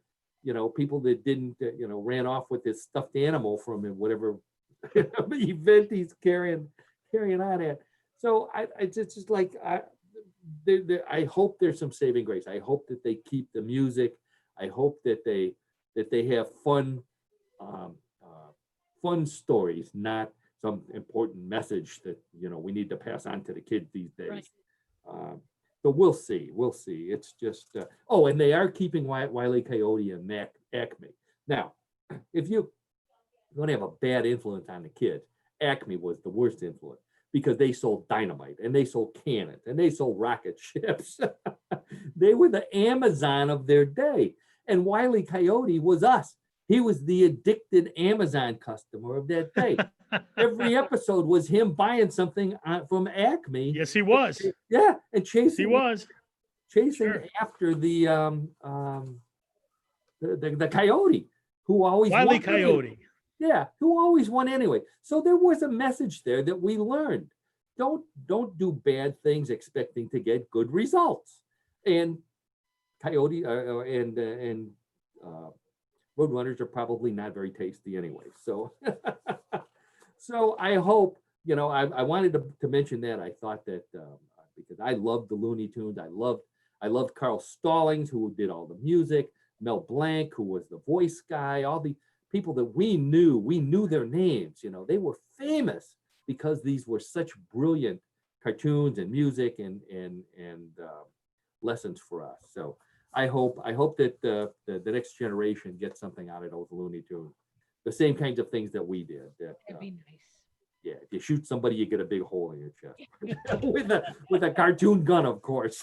people that didn't, ran off with this stuffed animal from whatever event he's carrying on at. So it's just like I hope there's some saving grace. I hope that they keep the music. I hope that they that they have fun, fun stories, not some important message that we need to pass on to the kids these days. Right. But we'll see. We'll see. It's just oh, and they are keeping Wile E. Coyote and Acme. Now, if you want to have a bad influence on the kids, Acme was the worst influence because they sold dynamite and they sold cannons and they sold rocket ships. They were the Amazon of their day. And Wile E. Coyote was us. He was the addicted Amazon customer of that day. Every episode was him buying something from Acme. Yes, he was. Yeah, and Yes, he was. chasing Sure. after the coyote who always Wile E. won anyway. Coyote. Yeah, who always won anyway. So there was a message there that we learned. Don't do bad things expecting to get good results. And coyote and roadrunners are probably not very tasty anyway. So so I hope, I wanted to mention that. I thought that because I loved the Looney Tunes. I loved Carl Stallings, who did all the music, Mel Blanc, who was the voice guy, all the people that we knew their names. They were famous because these were such brilliant cartoons and music and lessons for us. So I hope that the next generation gets something out of those Looney Tunes, the same kinds of things that we did. That'd be nice. Yeah, if you shoot somebody, you get a big hole in your chest with a cartoon gun, of course.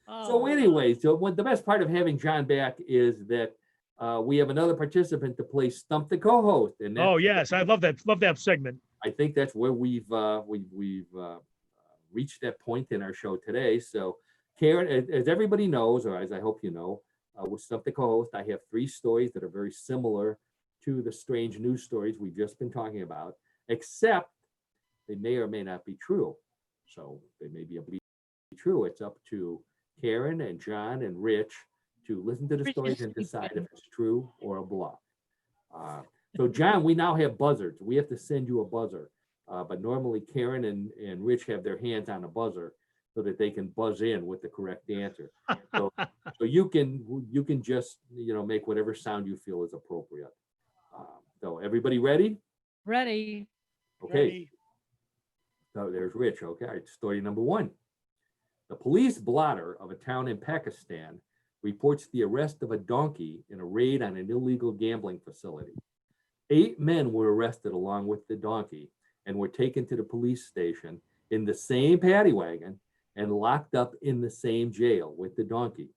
So anyway, what the best part of having John back is that we have another participant to play Stump the co-host. And Oh yes, I love that. Love that segment. I think that's where we've reached that point in our show today. So Karen, as everybody knows, or as I hope you know, with Stump the co-host, I have 3 stories that are very similar to the strange news stories we've just been talking about, except they may or may not be true. So they may be able to be true. It's up to Karen and John and Rich to listen to the Rich stories is and decide sleeping. if it's true or a bluff. So John, we now have buzzers. We have to send you a buzzer. But normally Karen and Rich have their hands on a buzzer so that they can buzz in with the correct answer. So you can just make whatever sound you feel is appropriate. So everybody ready? Ready. Okay. Ready? So there's Rich. Okay. All right. Story number 1. The police blotter of a town in Pakistan reports the arrest of a donkey in a raid on an illegal gambling facility. 8 men were arrested along with the donkey and were taken to the police station in the same paddy wagon and locked up in the same jail with the donkey.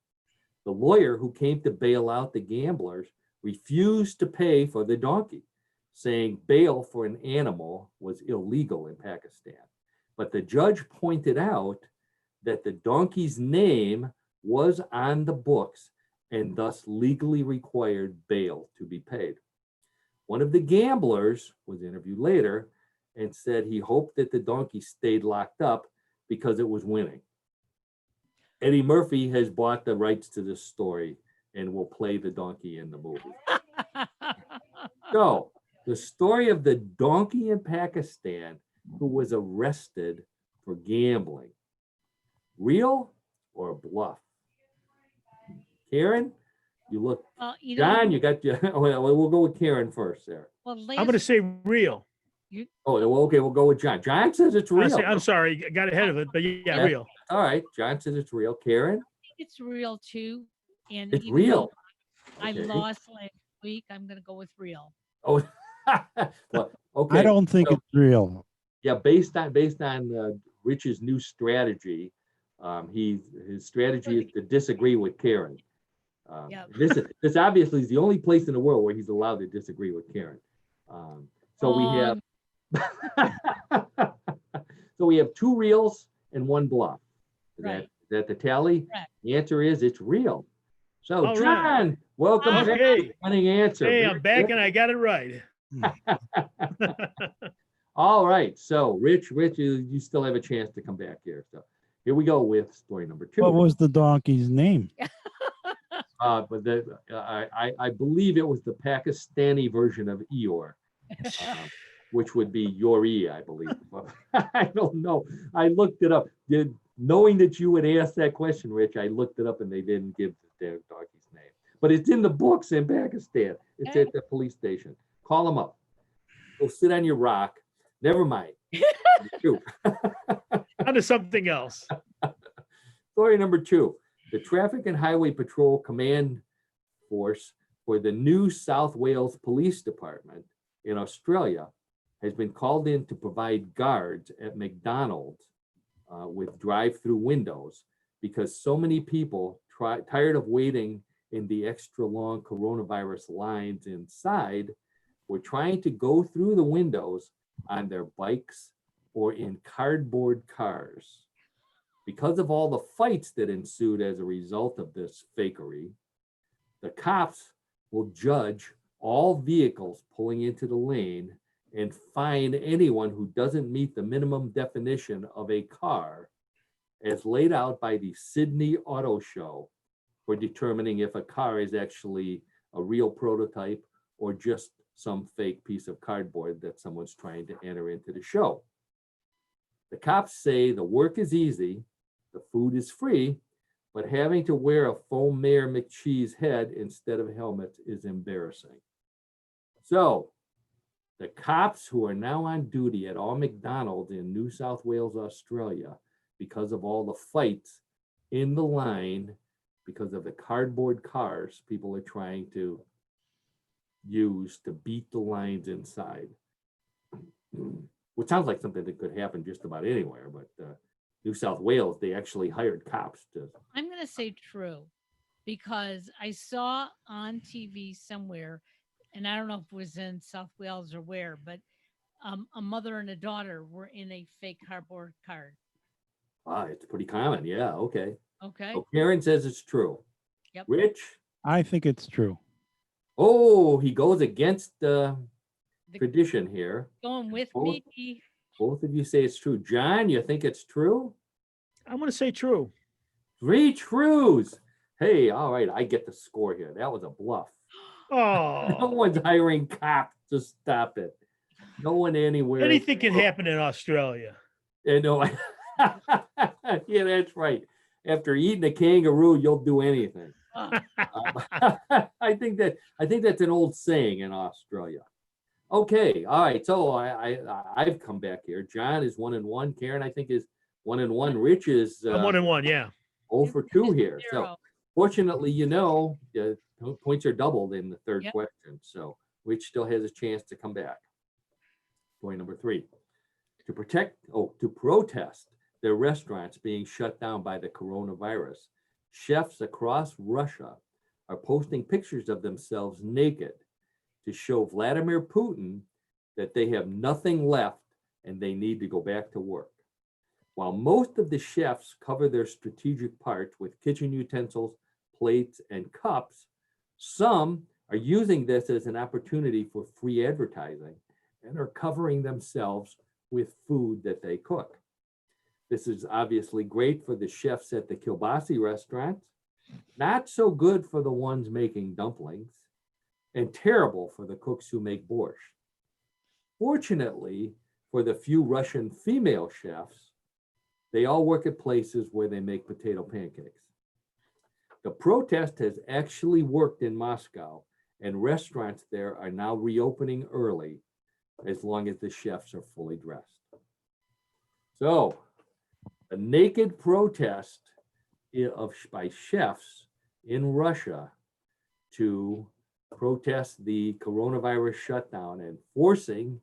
The lawyer who came to bail out the gamblers refused to pay for the donkey, saying bail for an animal was illegal in Pakistan. But the judge pointed out that the donkey's name was on the books and thus legally required bail to be paid. One of the gamblers was interviewed later and said he hoped that the donkey stayed locked up because it was winning. Eddie Murphy has bought the rights to this story and will play the donkey in the movie. So, the story of the donkey in Pakistan who was arrested for gambling. Real or bluff? Karen, you look. Well, John, you got your. We'll go with Karen first there. well, I'm going to say real. Oh, well, okay, we'll go with John. John says it's real. I'm sorry, I got ahead of it, but yeah, Yeah. real. All right, John says it's real. Karen, it's real too. And it's even real. though I Okay. lost last week, I'm going to go with real. Oh, well, okay. I don't think so- it's real. Yeah, based on Rich's new strategy, his strategy is to disagree with Karen. Yep. This obviously is the only place in the world where he's allowed to disagree with Karen. So we have so we have 2 reals and 1 bluff. Is Right. that the tally? Correct. The answer is it's real. So All John, right. welcome back to Okay. the winning answer. Hey, Very I'm back good. and I got it right. All right. So Rich, you still have a chance to come back here. So here we go with story number 2. What was the donkey's name? But I believe it was the Pakistani version of Eeyore, which would be Yori, I believe. I don't know. I looked it up. knowing that you would ask that question, Rich, I looked it up and they didn't give the damn donkey's name. But it's in the books in Pakistan. It's at the police station. Call them up. Go sit on your rock. Never mind. Shoot. On to something else. Story number 2. The Traffic and Highway Patrol Command Force for the New South Wales Police Department in Australia has been called in to provide guards at McDonald's with drive-through windows because so many people tired of waiting in the extra long coronavirus lines inside were trying to go through the windows on their bikes or in cardboard cars. Because of all the fights that ensued as a result of this fakery, the cops will judge all vehicles pulling into the lane and fine anyone who doesn't meet the minimum definition of a car as laid out by the Sydney Auto Show for determining if a car is actually a real prototype or just some fake piece of cardboard that someone's trying to enter into the show. The cops say the work is easy, the food is free, but having to wear a foam Mayor McCheese head instead of helmets is embarrassing. So the cops who are now on duty at all McDonald's in New South Wales, Australia, because of all the fights in the line, because of the cardboard cars people are trying to use to beat the lines inside. Which sounds like something that could happen just about anywhere, but New South Wales, they actually hired cops to. I'm going to say true because I saw on TV somewhere, and I don't know if it was in South Wales or where, but a mother and a daughter were in a fake cardboard card. It's pretty common. Yeah, okay. Okay. So Karen says it's true. Yep. Rich? I think it's true. Oh, he goes against the tradition here. Going with Both- me. Both of you say it's true. John, you think it's true? I'm going to say true. 3 trues. Hey, all right, I get the score here. That was a bluff. No Oh, one's hiring cops to stop it. No one anywhere. anything can happen in Australia. You know, yeah, that's right. After eating a kangaroo, you'll do anything. I think that's an old saying in Australia. Okay, all right. So I've come back here. John is 1-1. Karen, I think, is 1-1. Rich is I'm 1-1. Yeah. 0 for 2 here. So Zero. fortunately, the points are doubled in the third Yep. question. So Rich still has a chance to come back. Point number 3. To protest their restaurants being shut down by the coronavirus, chefs across Russia are posting pictures of themselves naked to show Vladimir Putin that they have nothing left and they need to go back to work. While most of the chefs cover their strategic parts with kitchen utensils, plates, and cups, some are using this as an opportunity for free advertising and are covering themselves with food that they cook. This is obviously great for the chefs at the kielbasi restaurants, not so good for the ones making dumplings, and terrible for the cooks who make borscht. Fortunately, for the few Russian female chefs, they all work at places where they make potato pancakes. The protest has actually worked in Moscow, and restaurants there are now reopening early as long as the chefs are fully dressed. So, a naked protest by chefs in Russia to protest the coronavirus shutdown and forcing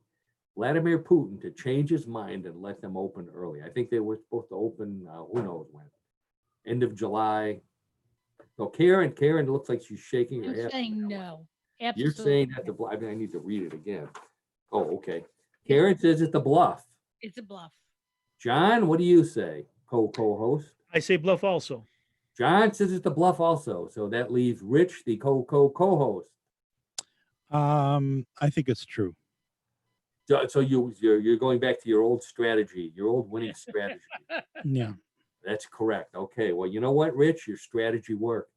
Vladimir Putin to change his mind and let them open early. I think they were supposed to open, who knows when, end of July. So Karen, it looks like she's shaking her I'm head. saying no. You're Absolutely. saying that I need to read it again. Oh, okay. Karen says it's a bluff. It's a bluff. John, what do you say, co-host? I say bluff also. John says it's a bluff also. So that leaves Rich, the co-host. I think it's true. So you're going back to your old strategy, your old winning strategy. Yeah. That's correct. Okay. Well, you know what, Rich? Your strategy worked.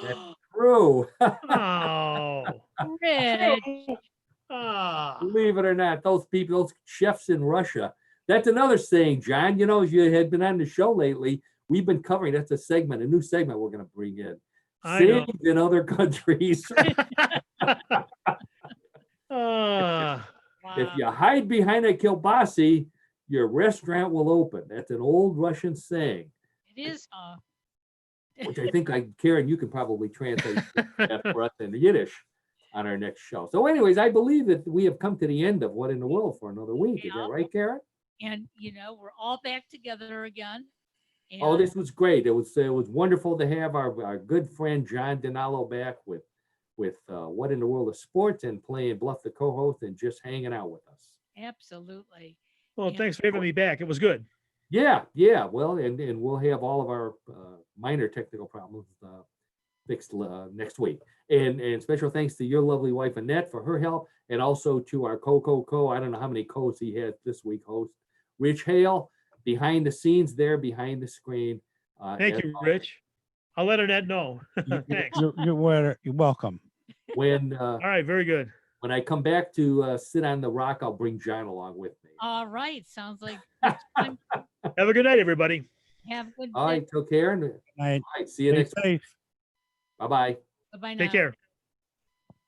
That's true. Oh. Rich. Ah. Believe it or not, those chefs in Russia That's another saying, John. You know, as you had been on the show lately, we've been covering. That's a segment, a new segment we're going to bring in. I know. Sayings in other countries. Ah, If Wow. you hide behind a kielbasi, your restaurant will open. That's an old Russian saying, It is, which I think Karen, you can probably translate that for us into Yiddish on our next show. So, anyways, I believe that we have come to the end of What in the World for another week. Is that Yeah. right, Karen? And we're all back together again. And Oh, this was great. It was wonderful to have our good friend John Denalo back with What in the World of Sports and playing Bluff the co-host and just hanging out with us. absolutely. well, And thanks for having me back. It was good. Yeah. Well, and we'll have all of our minor technical problems fixed next week. And special thanks to your lovely wife Annette for her help, and also to our co. I don't know how many co's he has this week. Host Rich Hale behind the scenes there, behind the screen. Thank as you, always. Rich. I'll let Annette know. Thanks. You're welcome. When All right, very good. when I come back to sit on the rock, I'll bring John along with me. all right. Sounds like good time. Have a good night, everybody. Have a good All day. right, take care. And, all Night. right, see you Stay next. safe. Bye bye. Bye-bye now. Take care.